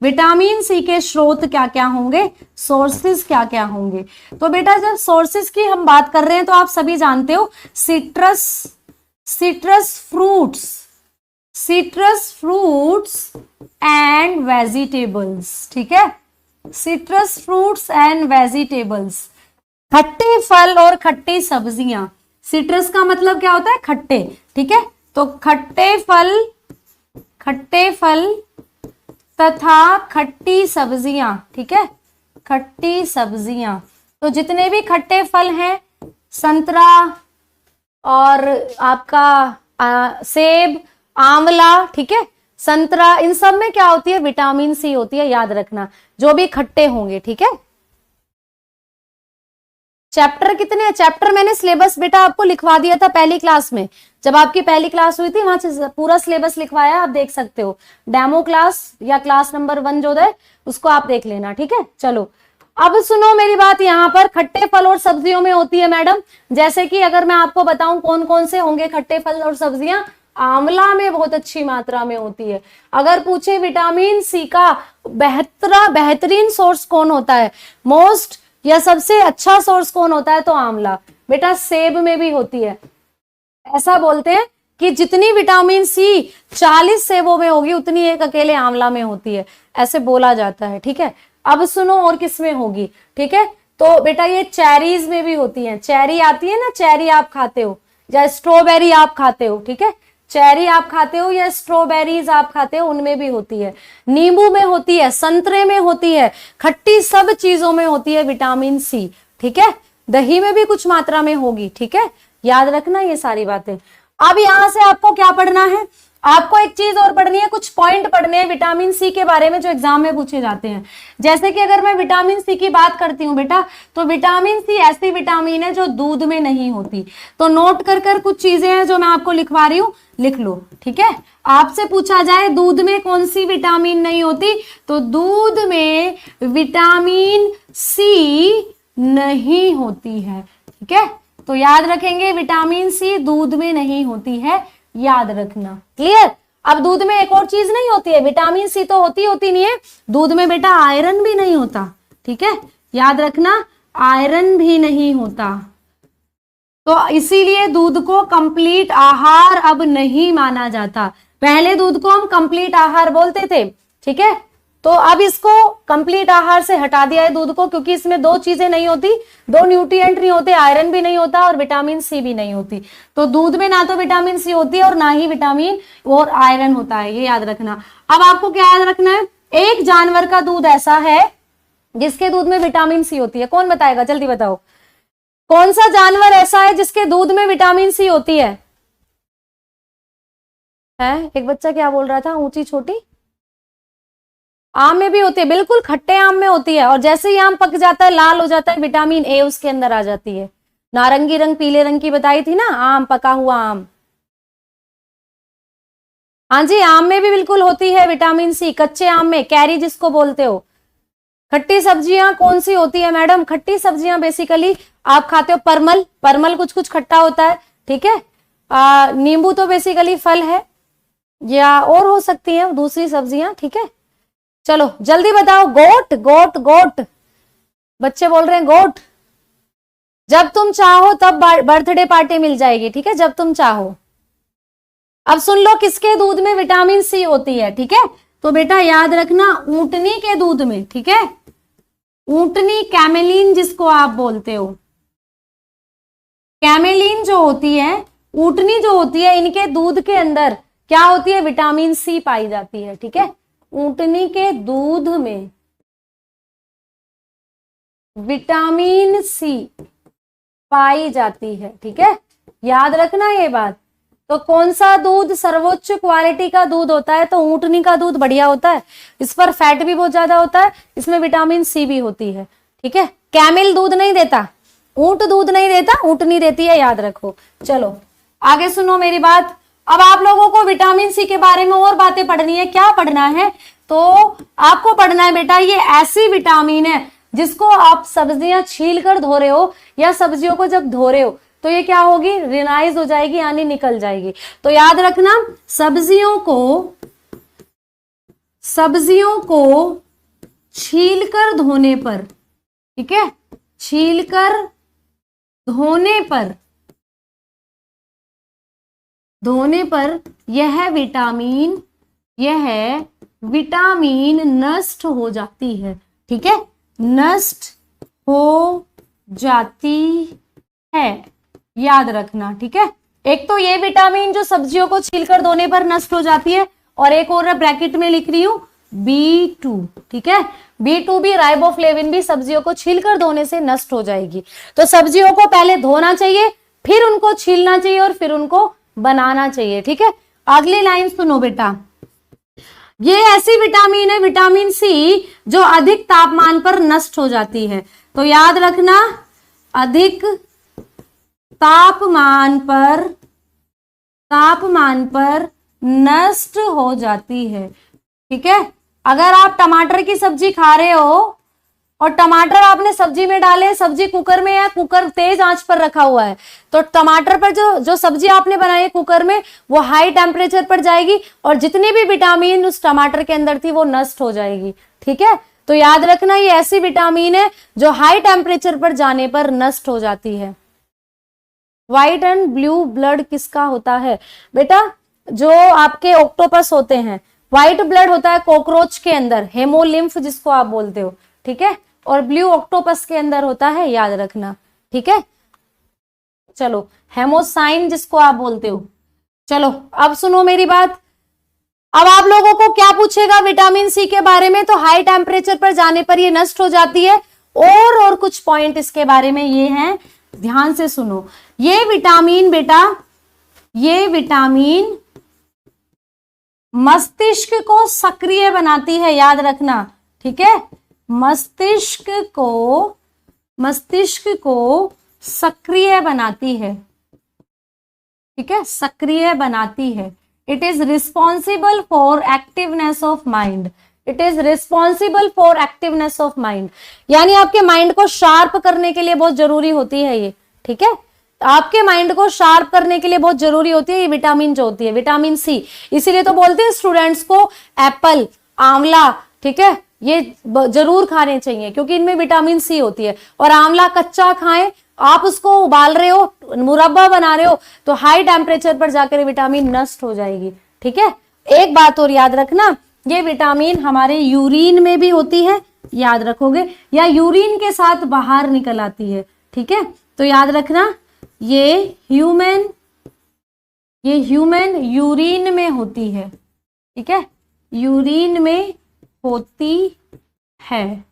विटामिन सी के स्रोत क्या क्या होंगे, सोर्सेस क्या क्या होंगे। तो बेटा जब सोर्सेस की हम बात कर रहे हैं तो आप सभी जानते हो, citrus, citrus fruits and vegetables, ठीक है। सिट्रस फ्रूट्स एंड वेजिटेबल्स, खट्टे फल और खट्टी सब्जियां। सिट्रस का मतलब क्या होता है, खट्टे, ठीक है। तो खट्टे फल तथा खट्टी सब्जियां, ठीक है, खट्टी सब्जियां। तो जितने भी खट्टे फल हैं, संतरा और आपका सेब, आंवला, ठीक है, संतरा, इन सब में क्या होती है, विटामिन सी होती है, याद रखना, जो भी खट्टे होंगे, ठीक है। चैप्टर कितने हैं, चैप्टर मैंने सिलेबस बेटा आपको लिखवा दिया था पहली क्लास में, जब आपकी पहली क्लास हुई थी वहां से पूरा सिलेबस लिखवाया, आप देख सकते हो, डेमो क्लास या क्लास नंबर 1 जो है उसको आप देख लेना, ठीक है। चलो अब सुनो मेरी बात, यहाँ पर खट्टे फल और सब्जियों में होती है मैडम, जैसे कि अगर मैं आपको बताऊं कौन कौन से होंगे खट्टे फल और सब्जियां, आंवला में बहुत अच्छी मात्रा में होती है। अगर पूछे विटामिन सी का बेहतरीन सोर्स कौन होता है, मोस्ट या सबसे अच्छा सोर्स कौन होता है, तो आंवला। बेटा सेब में भी होती है, ऐसा बोलते हैं कि जितनी विटामिन सी 40 सेबों में होगी उतनी एक अकेले आंवला में होती है, ऐसे बोला जाता है, ठीक है। अब सुनो और किस में होगी, ठीक है। तो बेटा ये चेरीज में भी होती है, चेरी आती है ना, चेरी आप खाते हो या स्ट्रॉबेरी आप खाते हो, ठीक है, चेरी आप खाते हो या स्ट्रॉबेरीज आप खाते हो, उनमें भी होती है। नींबू में होती है, संतरे में होती है, खट्टी सब चीजों में होती है विटामिन सी, ठीक है। दही में भी कुछ मात्रा में होगी, ठीक है, याद रखना ये सारी बातें। अब यहां से आपको क्या पढ़ना है, आपको एक चीज और पढ़नी है, कुछ पॉइंट पढ़ने हैं विटामिन सी के बारे में जो एग्जाम में पूछे जाते हैं। जैसे कि अगर मैं विटामिन सी की बात करती हूँ बेटा, तो विटामिन सी ऐसी विटामिन है जो दूध में नहीं होती। तो नोट कर कुछ चीजें हैं जो मैं आपको लिखवा रही हूँ, लिख लो, ठीक है। आपसे पूछा जाए दूध में कौन सी विटामिन नहीं होती, तो दूध में विटामिन सी नहीं होती है, ठीक है। तो याद रखेंगे विटामिन सी दूध में नहीं होती है, याद रखना, क्लियर। अब दूध में एक और चीज नहीं होती है, विटामिन सी तो होती नहीं है, दूध में बेटा आयरन भी नहीं होता, ठीक है, याद रखना, आयरन भी नहीं होता। तो इसीलिए दूध को कंप्लीट आहार अब नहीं माना जाता, पहले दूध को हम कंप्लीट आहार बोलते थे, ठीक है। तो अब इसको कंप्लीट आहार से हटा दिया है दूध को, क्योंकि इसमें दो चीजें नहीं होती, दो न्यूट्रिएंट नहीं होते, आयरन भी नहीं होता और विटामिन सी भी नहीं होती। तो दूध में ना तो विटामिन सी होती है और ना ही विटामिन और आयरन होता है, ये याद रखना। अब आपको क्या याद रखना है, एक जानवर का दूध ऐसा है जिसके दूध में विटामिन सी होती है, कौन बताएगा, जल्दी बताओ, कौन सा जानवर ऐसा है जिसके दूध में विटामिन सी होती है? एक बच्चा क्या बोल रहा था, ऊंची छोटी, आम में भी होती है, बिल्कुल खट्टे आम में होती है, और जैसे ही आम पक जाता है लाल हो जाता है, विटामिन ए उसके अंदर आ जाती है। नारंगी रंग पीले रंग की बताई थी ना, आम, पका हुआ आम, हाँ जी, आम में भी बिल्कुल होती है विटामिन सी, कच्चे आम में, कैरी जिसको बोलते हो। खट्टी सब्जियां कौन सी होती है मैडम, खट्टी सब्जियां बेसिकली आप खाते हो परमल, परमल कुछ कुछ खट्टा होता है, ठीक है। नींबू तो बेसिकली फल है, या और हो सकती है दूसरी सब्जियां, ठीक है। चलो जल्दी बताओ, गोट, गोट, गोट, बच्चे बोल रहे हैं गोट, जब तुम चाहो तब बर्थडे पार्टी मिल जाएगी, ठीक है, जब तुम चाहो। अब सुन लो किसके दूध में विटामिन सी होती है, ठीक है। तो बेटा याद रखना, ऊंटनी के दूध में, ठीक है, ऊंटनी, कैमेलिन जिसको आप बोलते हो, कैमेलिन जो होती है, ऊंटनी जो होती है, इनके दूध के अंदर क्या होती है, विटामिन सी पाई जाती है, ठीक है। ऊंटनी के दूध में विटामिन सी पाई जाती है, ठीक है, याद रखना ये बात। तो कौन सा दूध सर्वोच्च क्वालिटी का दूध होता है, तो ऊंटनी का दूध बढ़िया होता है, इस पर फैट भी बहुत ज्यादा होता है, इसमें विटामिन सी भी होती है, ठीक है। कैमिल दूध नहीं देता, ऊंट दूध नहीं देता, ऊंटनी देती है, याद रखो। चलो आगे सुनो मेरी बात। अब आप लोगों को विटामिन सी के बारे में और बातें पढ़नी है। क्या पढ़ना है? तो आपको पढ़ना है बेटा, ये ऐसी विटामिन है जिसको आप सब्जियां छील कर धो रहे हो या सब्जियों को जब धो रहे हो तो ये क्या होगी, रिनाइज हो जाएगी यानी निकल जाएगी। तो याद रखना, सब्जियों को छीलकर धोने पर, ठीक है, छीलकर धोने पर यह विटामिन नष्ट हो जाती है। ठीक है, नष्ट हो जाती है, याद रखना। ठीक है, एक तो ये विटामिन जो सब्जियों को छीलकर धोने पर नष्ट हो जाती है, और एक और ब्रैकेट में लिख रही हूं B2। ठीक है, B2 भी, राइबोफ्लेविन भी सब्जियों को छीलकर धोने से नष्ट हो जाएगी। तो सब्जियों को पहले धोना चाहिए, फिर उनको छीलना चाहिए और फिर उनको बनाना चाहिए। ठीक है, अगली लाइन सुनो बेटा, ये ऐसी विटामिन है विटामिन सी जो अधिक तापमान पर नष्ट हो जाती है। तो याद रखना, अधिक तापमान पर नष्ट हो जाती है। ठीक है, अगर आप टमाटर की सब्जी खा रहे हो और टमाटर आपने सब्जी में डाले, सब्जी कुकर में है, कुकर तेज आंच पर रखा हुआ है, तो टमाटर पर जो सब्जी आपने बनाई है कुकर में, वो हाई टेम्परेचर पर जाएगी और जितनी भी विटामिन उस टमाटर के अंदर थी वो नष्ट हो जाएगी। ठीक है, तो याद रखना, ये ऐसी विटामिन है जो हाई टेम्परेचर पर जाने पर नष्ट हो जाती है। व्हाइट एंड ब्लू ब्लड किसका होता है? बेटा, जो आपके ऑक्टोपस होते हैं, व्हाइट ब्लड होता है कॉकरोच के अंदर, हेमोलिम्फ जिसको आप बोलते हो। ठीक है, और ब्लू ऑक्टोपस के अंदर होता है, याद रखना। ठीक है, चलो, हेमोसाइन जिसको आप बोलते हो। चलो अब सुनो मेरी बात, अब आप लोगों को क्या पूछेगा विटामिन सी के बारे में? तो हाई टेम्परेचर पर जाने पर ये नष्ट हो जाती है, और कुछ पॉइंट इसके बारे में ये हैं, ध्यान से सुनो। ये विटामिन बेटा, ये विटामिन मस्तिष्क को सक्रिय बनाती है, याद रखना। ठीक है, मस्तिष्क को सक्रिय बनाती है। ठीक है, सक्रिय बनाती है। It is responsible for activeness of mind. It is responsible for activeness of mind, यानी आपके माइंड को शार्प करने के लिए बहुत जरूरी होती है ये। ठीक है, आपके माइंड को शार्प करने के लिए बहुत जरूरी होती है ये विटामिन जो होती है, विटामिन सी। इसीलिए तो बोलते हैं स्टूडेंट्स को एप्पल, आंवला, ठीक है, ये जरूर खाने चाहिए क्योंकि इनमें विटामिन सी होती है। और आंवला कच्चा खाएं, आप उसको उबाल रहे हो, मुरब्बा बना रहे हो, तो हाई टेम्परेचर पर जाकर विटामिन नष्ट हो जाएगी। ठीक है, एक बात और याद रखना, ये विटामिन हमारे यूरिन में भी होती है, याद रखोगे, या यूरिन के साथ बाहर निकल आती है। ठीक है, तो याद रखना, ये ह्यूमन यूरिन में होती है। ठीक है, यूरिन में होती है,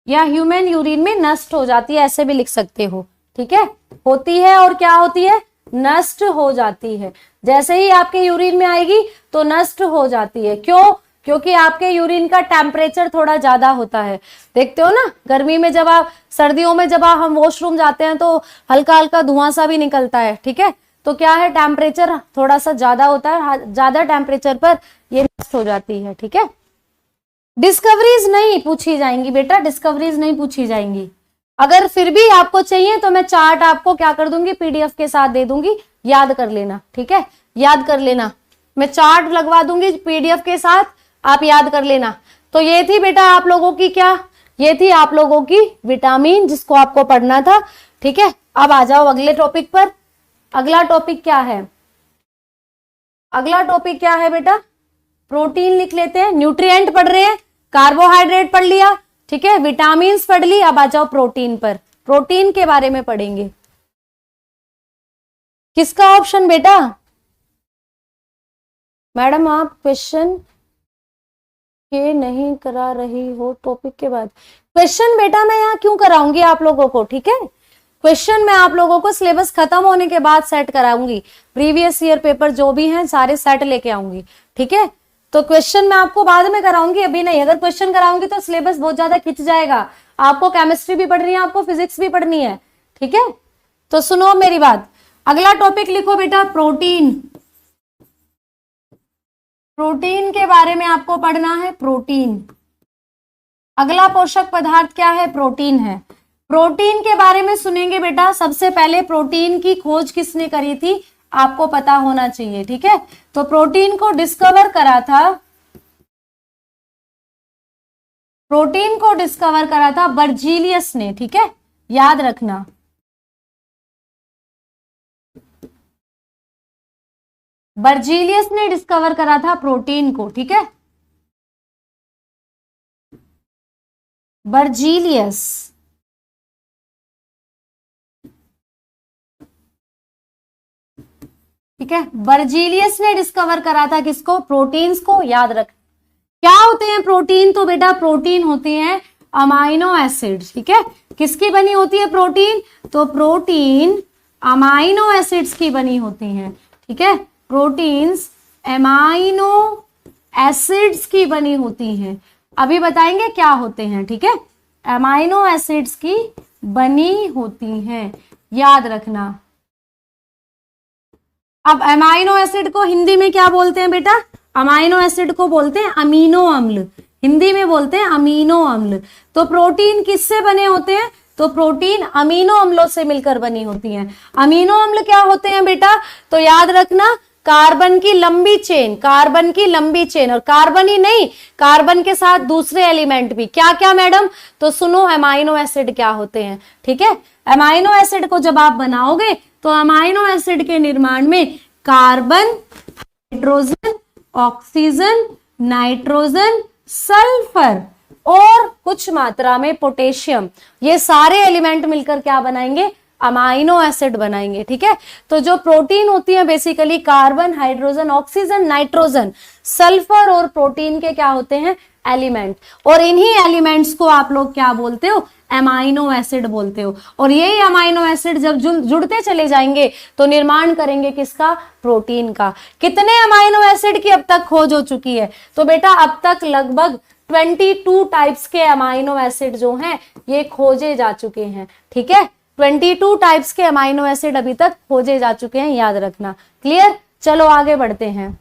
या ह्यूमन यूरिन में नष्ट हो जाती है, ऐसे भी लिख सकते हो। ठीक है, होती है और क्या होती है? नष्ट हो जाती है। जैसे ही आपके यूरिन में आएगी तो नष्ट हो जाती है। क्यों? क्योंकि आपके यूरिन का टेम्परेचर थोड़ा ज्यादा होता है। देखते हो ना, गर्मी में जब आप, सर्दियों में जब हम वॉशरूम जाते हैं तो हल्का हल्का धुआं सा भी निकलता है। ठीक है, तो क्या है, टेम्परेचर थोड़ा सा ज्यादा होता है, ज्यादा टेम्परेचर पर ये नष्ट हो जाती है। ठीक है, डिस्कवरीज नहीं पूछी जाएंगी बेटा, डिस्कवरीज नहीं पूछी जाएंगी। अगर फिर भी आपको चाहिए तो मैं चार्ट आपको क्या कर दूंगी, पीडीएफ के साथ दे दूंगी, याद कर लेना। ठीक है, याद कर लेना, मैं चार्ट लगवा दूंगी पीडीएफ के साथ, आप याद कर लेना। तो ये थी बेटा आप लोगों की क्या, ये थी आप लोगों की विटामिन जिसको आपको पढ़ना था। ठीक है, अब आ जाओ अगले टॉपिक पर। अगला टॉपिक क्या है? अगला टॉपिक क्या है बेटा? प्रोटीन लिख लेते हैं। न्यूट्रिएंट पढ़ रहे हैं, कार्बोहाइड्रेट पढ़ लिया, ठीक है, विटामिन पढ़ ली, अब आ जाओ प्रोटीन पर। प्रोटीन के बारे में पढ़ेंगे। किसका ऑप्शन बेटा? मैडम आप क्वेश्चन के नहीं करा रही हो टॉपिक के बाद। क्वेश्चन बेटा मैं यहाँ क्यों कराऊंगी आप लोगों को? ठीक है, क्वेश्चन मैं आप लोगों को सिलेबस खत्म होने के बाद सेट कराऊंगी। प्रीवियस ईयर पेपर जो भी हैं सारे सेट लेके आऊंगी। ठीक है, तो क्वेश्चन मैं आपको बाद में कराऊंगी, अभी नहीं। अगर क्वेश्चन कराऊंगी तो सिलेबस बहुत ज्यादा खिंच जाएगा। आपको केमिस्ट्री भी पढ़नी है, आपको फिजिक्स भी पढ़नी है। ठीक है, तो सुनो मेरी बात। अगला टॉपिक लिखो बेटा प्रोटीन। प्रोटीन के बारे में आपको पढ़ना है, प्रोटीन। अगला पोषक पदार्थ क्या है? प्रोटीन है। प्रोटीन के बारे में सुनेंगे बेटा। सबसे पहले प्रोटीन की खोज किसने करी थी आपको पता होना चाहिए, ठीक है। तो प्रोटीन को डिस्कवर करा था, प्रोटीन को डिस्कवर करा था बर्जीलियस ने, ठीक है, याद रखना। बर्जीलियस ने डिस्कवर करा था प्रोटीन को, ठीक है, बर्जीलियस। ठीक है, बर्जीलियस ने डिस्कवर करा था किसको? प्रोटीन्स को, याद रख। क्या होते हैं प्रोटीन? तो बेटा प्रोटीन होते हैं अमाइनो एसिड्स, ठीक है। किसकी बनी होती है प्रोटीन? तो प्रोटीन अमाइनो एसिड्स की बनी होती हैं, ठीक है। प्रोटीन्स अमाइनो एसिड्स की बनी होती हैं। अभी बताएंगे क्या होते हैं, ठीक है। अमाइनो एसिड्स की बनी होती हैं, याद रखना। अब अमाइनो एसिड को हिंदी में क्या बोलते हैं बेटा? अमाइनो एसिड को बोलते हैं अमीनो अम्ल, हिंदी में बोलते हैं अमीनो अम्ल। तो प्रोटीन किससे बने होते हैं? तो प्रोटीन अमीनो अम्लों से मिलकर बनी होती हैं। अमीनो अम्ल क्या होते हैं बेटा? तो याद रखना, कार्बन की लंबी चेन, कार्बन की लंबी चेन, और कार्बन ही नहीं, कार्बन के साथ दूसरे एलिमेंट भी। क्या क्या मैडम? तो सुनो अमाइनो एसिड क्या होते हैं, ठीक है। अमाइनो एसिड को जब आप बनाओगे तो अमाइनो एसिड के निर्माण में carbon, hydrogen, oxygen, nitrogen, sulphur और कुछ मात्रा में पोटेशियम, ये सारे एलिमेंट मिलकर क्या बनाएंगे? अमाइनो एसिड बनाएंगे, ठीक है। तो जो प्रोटीन होती है basically carbon, hydrogen, oxygen, nitrogen, sulphur और प्रोटीन के क्या होते हैं? एलिमेंट। और इन्हीं एलिमेंट्स को आप लोग क्या बोलते हो? अमाइनो एसिड बोलते हो। और यही अमाइनो एसिड जब जुड़ते चले जाएंगे तो निर्माण करेंगे किसका? प्रोटीन का। कितने अमाइनो एसिड की अब तक खोज हो चुकी है? तो बेटा अब तक लगभग 22 टाइप्स के अमाइनो एसिड जो हैं ये खोजे जा चुके हैं, ठीक है। 22 टाइप्स के अमाइनो एसिड अभी तक खोजे जा चुके हैं, याद रखना। क्लियर? चलो आगे बढ़ते हैं।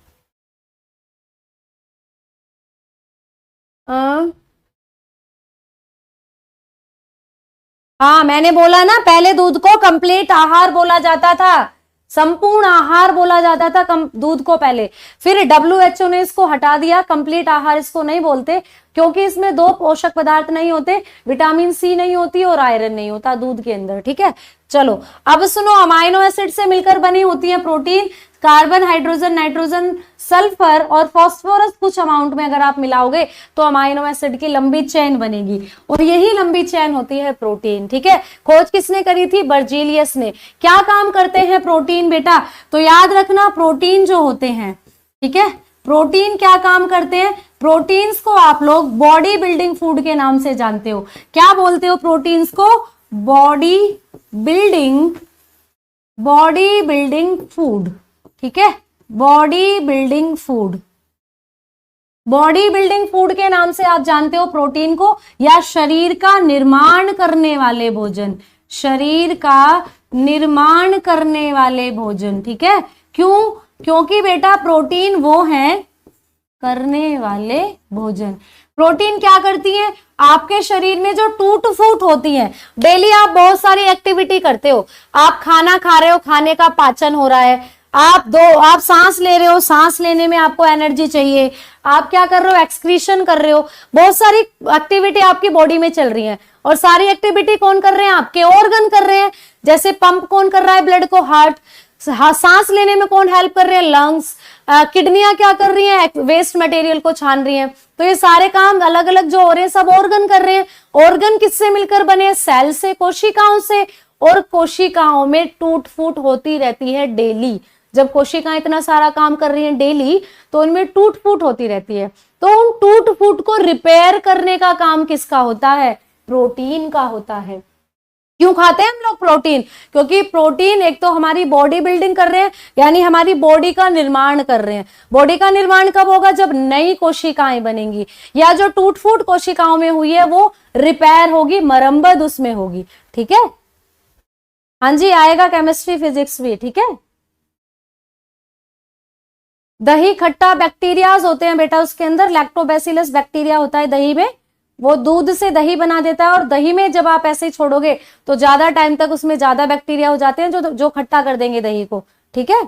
हाँ मैंने बोला ना, पहले दूध को कंप्लीट आहार बोला जाता था, संपूर्ण आहार बोला जाता था दूध को पहले। फिर WHO ने इसको हटा दिया, कंप्लीट आहार इसको नहीं बोलते, क्योंकि इसमें 2 पोषक पदार्थ नहीं होते, विटामिन सी नहीं होती और आयरन नहीं होता दूध के अंदर, ठीक है। चलो अब सुनो, अमाइनो एसिड से मिलकर बनी होती है protein. Carbon, hydrogen, nitrogen, sulphur और फास्फोरस कुछ अमाउंट में अगर आप मिलाओगे तो अमाइनो एसिड की लंबी चेन बनेगी, और यही लंबी चेन होती है प्रोटीन, ठीक है। खोज किसने करी थी? बर्जीलियस ने। क्या काम करते हैं प्रोटीन बेटा? तो याद रखना, प्रोटीन जो होते हैं, ठीक है, प्रोटीन क्या काम करते हैं? प्रोटीन्स को आप लोग बॉडी बिल्डिंग फूड के नाम से जानते हो। क्या बोलते हो प्रोटीन्स को? बॉडी बिल्डिंग फूड, ठीक है, body building food. Body building food के नाम से आप जानते हो प्रोटीन को, या शरीर का निर्माण करने वाले भोजन, शरीर का निर्माण करने वाले भोजन, ठीक है। क्यों? क्योंकि बेटा प्रोटीन वो है करने वाले भोजन। प्रोटीन क्या करती है? आपके शरीर में जो टूट फूट होती है, डेली आप बहुत सारी एक्टिविटी करते हो, आप खाना खा रहे हो, खाने का पाचन हो रहा है, आप सांस ले रहे हो, सांस लेने में आपको एनर्जी चाहिए, आप क्या कर रहे हो? एक्सक्रीशन कर रहे हो, बहुत सारी एक्टिविटी आपकी बॉडी में चल रही है। और सारी एक्टिविटी कौन कर रहे हैं? आपके ऑर्गन कर रहे हैं। जैसे पंप कौन कर रहा है ब्लड को? हार्ट। सांस लेने में कौन हेल्प कर रहे हैं? लंग्स। किडनियां क्या कर रही हैं? वेस्ट मटेरियल को छान रही हैं। तो ये सारे काम अलग अलग जो हो रहे हैं सब ऑर्गन कर रहे हैं। ऑर्गन किससे मिलकर बने? सेल से, कोशिकाओं से। और कोशिकाओं में टूट फूट होती रहती है डेली। जब कोशिकाएं इतना सारा काम कर रही हैं डेली, तो उनमें टूट फूट होती रहती है। तो उन टूट फूट को रिपेयर करने का काम किसका होता है? प्रोटीन का होता है। क्यों खाते हैं हम लोग प्रोटीन? क्योंकि प्रोटीन एक तो हमारी बॉडी बिल्डिंग कर रहे हैं, यानी हमारी बॉडी का निर्माण कर रहे हैं। बॉडी का निर्माण कब होगा? जब नई कोशिकाएं बनेंगी, या जो टूट फूट कोशिकाओं में हुई है वो रिपेयर होगी, मरम्मत उसमें होगी, ठीक है। हाँ जी आएगा, केमिस्ट्री फिजिक्स भी, ठीक है। दही खट्टा बैक्टीरियाज होते हैं बेटा, उसके अंदर लैक्टोबैसिलस बैक्टीरिया होता है दही में, वो दूध से दही बना देता है, और दही में जब आप ऐसे ही छोड़ोगे तो ज्यादा टाइम तक उसमें ज्यादा बैक्टीरिया हो जाते हैं जो खट्टा कर देंगे दही को, ठीक है।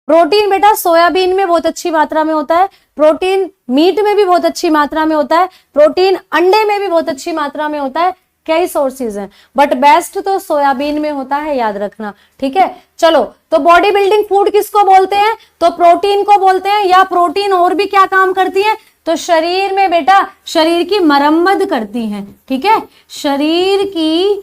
प्रोटीन बेटा सोयाबीन में बहुत अच्छी मात्रा में होता है, प्रोटीन मीट में भी बहुत अच्छी मात्रा में होता है, प्रोटीन अंडे में भी बहुत अच्छी मात्रा में होता है, कई सोर्सेज हैं, बट बेस्ट तो सोयाबीन में होता है, याद रखना, ठीक है। चलो, तो बॉडी बिल्डिंग फूड किसको बोलते हैं, तो प्रोटीन को बोलते हैं। या प्रोटीन और भी क्या काम करती है, तो शरीर में बेटा शरीर की मरम्मत करती हैं, ठीक है। शरीर की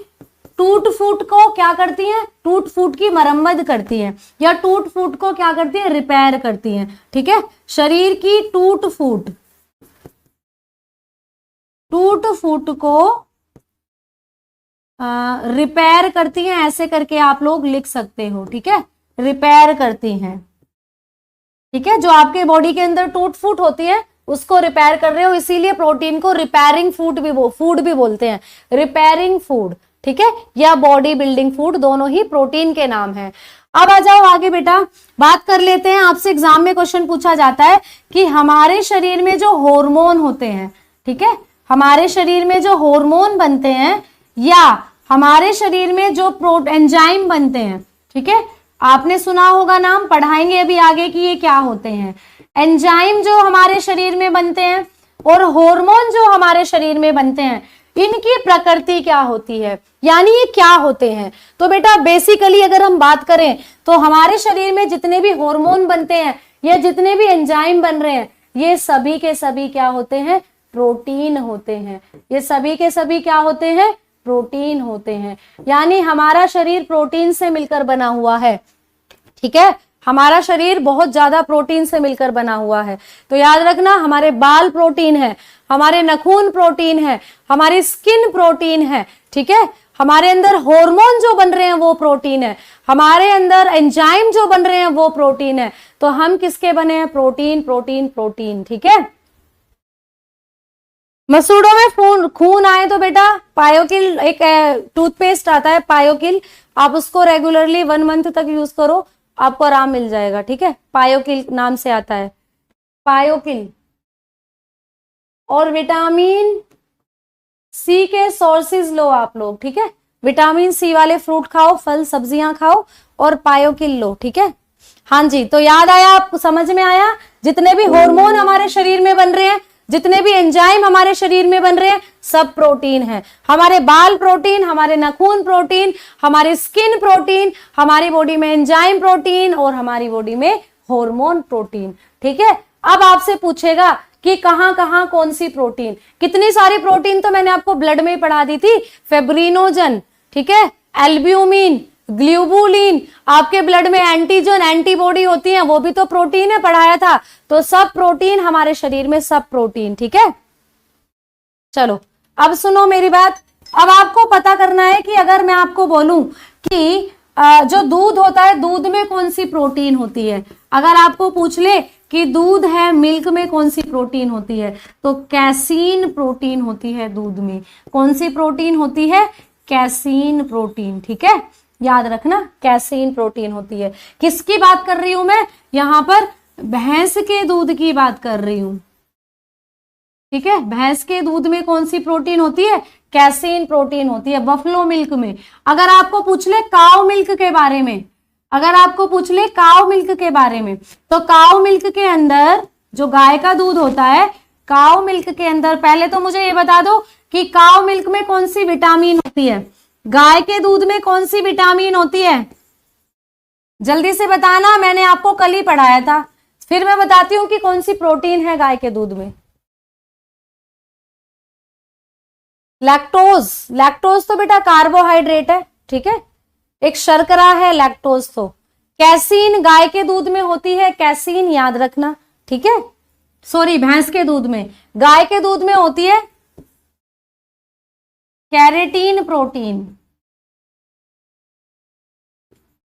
टूट फूट को क्या करती हैं, टूट फूट की मरम्मत करती हैं, या टूट फूट को क्या करती है, रिपेयर करती हैं, ठीक है। शरीर की टूट फूट को रिपेयर करती हैं, ऐसे करके आप लोग लिख सकते हो, ठीक है। रिपेयर करती हैं, ठीक है। जो आपके बॉडी के अंदर टूट फूट होती है उसको रिपेयर कर रहे हो, इसीलिए प्रोटीन को रिपेयरिंग फूड भी बोलते हैं, रिपेयरिंग फूड, ठीक है, या बॉडी बिल्डिंग फूड, दोनों ही प्रोटीन के नाम हैं। अब आ जाओ आगे बेटा, बात कर लेते हैं। आपसे एग्जाम में क्वेश्चन पूछा जाता है कि हमारे शरीर में जो हार्मोन होते हैं, ठीक है, हमारे शरीर में जो हार्मोन बनते हैं या हमारे शरीर में जो एंजाइम बनते हैं, ठीक है, आपने सुना होगा नाम, पढ़ाएंगे अभी आगे कि ये क्या होते हैं। एंजाइम जो हमारे शरीर में बनते हैं और हार्मोन जो हमारे शरीर में बनते हैं, इनकी प्रकृति क्या होती है, यानी ये क्या होते हैं। तो बेटा बेसिकली अगर हम बात करें तो हमारे शरीर में जितने भी हार्मोन बनते हैं या जितने भी एंजाइम बन रहे हैं, ये सभी के सभी क्या होते हैं, प्रोटीन होते हैं। ये सभी के सभी क्या होते हैं, प्रोटीन होते हैं। यानी हमारा शरीर प्रोटीन से मिलकर बना हुआ है, ठीक है। हमारा शरीर बहुत ज्यादा प्रोटीन से मिलकर बना हुआ है। तो याद रखना, हमारे बाल प्रोटीन है, हमारे नाखून प्रोटीन है, हमारी स्किन प्रोटीन है, ठीक है। हमारे अंदर हार्मोन जो बन रहे हैं वो प्रोटीन है, हमारे अंदर एंजाइम जो बन रहे हैं वो प्रोटीन है। तो हम किसके बने हैं, प्रोटीन प्रोटीन प्रोटीन, ठीक है। मसूड़ों में खून आए तो बेटा पायोकिल, एक टूथपेस्ट आता है पायोकिल, आप उसको रेगुलरली 1 मंथ तक यूज करो, आपको आराम मिल जाएगा, ठीक है। पायोकिल नाम से आता है, पायोकिल। और विटामिन सी के सोर्सेज लो आप लोग, ठीक है। विटामिन सी वाले फ्रूट खाओ, फल सब्जियां खाओ और पायोकिल लो, ठीक है। हाँ जी, तो याद आया, आपको समझ में आया, जितने भी हार्मोन हमारे शरीर में बन रहे हैं, जितने भी एंजाइम हमारे शरीर में बन रहे हैं, सब प्रोटीन है। हमारे बाल प्रोटीन, हमारे नाखून प्रोटीन, हमारी स्किन प्रोटीन, हमारी बॉडी में एंजाइम प्रोटीन और हमारी बॉडी में हार्मोन प्रोटीन, ठीक है। अब आपसे पूछेगा कि कहां कहां कौन सी प्रोटीन, कितनी सारी प्रोटीन तो मैंने आपको ब्लड में पढ़ा दी थी, फेब्रिनोजन, ठीक है, एल्ब्यूमिन, ग्लोबुलिन, आपके ब्लड में एंटीजन एंटीबॉडी होती है, वो भी तो प्रोटीन है, पढ़ाया था। तो सब प्रोटीन हमारे शरीर में, सब प्रोटीन, ठीक है। चलो अब सुनो मेरी बात, अब आपको पता करना है कि अगर मैं आपको बोलूं कि जो दूध होता है, दूध में कौन सी प्रोटीन होती है, अगर आपको पूछ ले कि दूध है, मिल्क में कौन सी प्रोटीन होती है, तो कैसीन प्रोटीन होती है दूध में। कौन सी प्रोटीन होती है, कैसीन प्रोटीन, ठीक है, याद रखना, कैसीन प्रोटीन होती है। किसकी बात कर रही हूं मैं, यहां पर भैंस के दूध की बात कर रही हूं, ठीक है। भैंस के दूध में कौन सी प्रोटीन होती है, कैसीन प्रोटीन होती है। बफलो मिल्क में, अगर आपको पूछ ले काउ मिल्क के बारे में, अगर आपको पूछ ले काउ मिल्क के बारे में, तो काउ मिल्क के अंदर जो गाय का दूध होता है, काउ मिल्क के अंदर, पहले तो मुझे ये बता दो कि काउ मिल्क में कौन सी विटामिन होती है, गाय के दूध में कौन सी विटामिन होती है, जल्दी से बताना, मैंने आपको कल ही पढ़ाया था। फिर मैं बताती हूं कि कौन सी प्रोटीन है गाय के दूध में। लैक्टोज, लैक्टोज तो बेटा कार्बोहाइड्रेट है, ठीक है, एक शर्करा है लैक्टोज। तो कैसीन गाय के दूध में होती है, कैसीन याद रखना, ठीक है। सॉरी, भैंस के दूध में, गाय के दूध में होती है कैरेटीन प्रोटीन,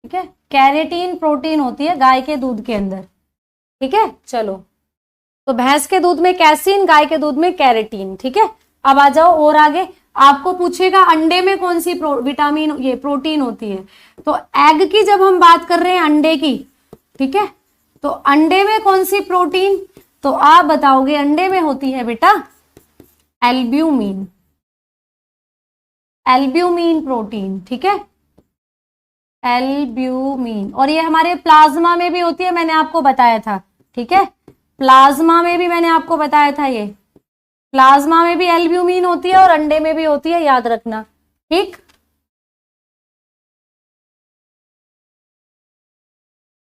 ठीक है, कैरेटीन प्रोटीन होती है गाय के दूध के अंदर, ठीक है। चलो, तो भैंस के दूध में कैसीन, गाय के दूध में कैरेटीन, ठीक है। अब आ जाओ और आगे, आपको पूछेगा अंडे में कौन सी विटामिन ये प्रोटीन होती है, तो एग की जब हम बात कर रहे हैं अंडे की, ठीक है, तो अंडे में कौन सी प्रोटीन, तो आप बताओगे अंडे में होती है बेटा एल्ब्यूमिन, एल्ब्यूमिन प्रोटीन, ठीक है, एल्ब्यूमिन। और ये हमारे प्लाज्मा में भी होती है, मैंने आपको बताया था, ठीक है, प्लाज्मा में भी मैंने आपको बताया था, ये प्लाज्मा में भी एल्ब्यूमिन होती है और अंडे में भी होती है, याद रखना, ठीक।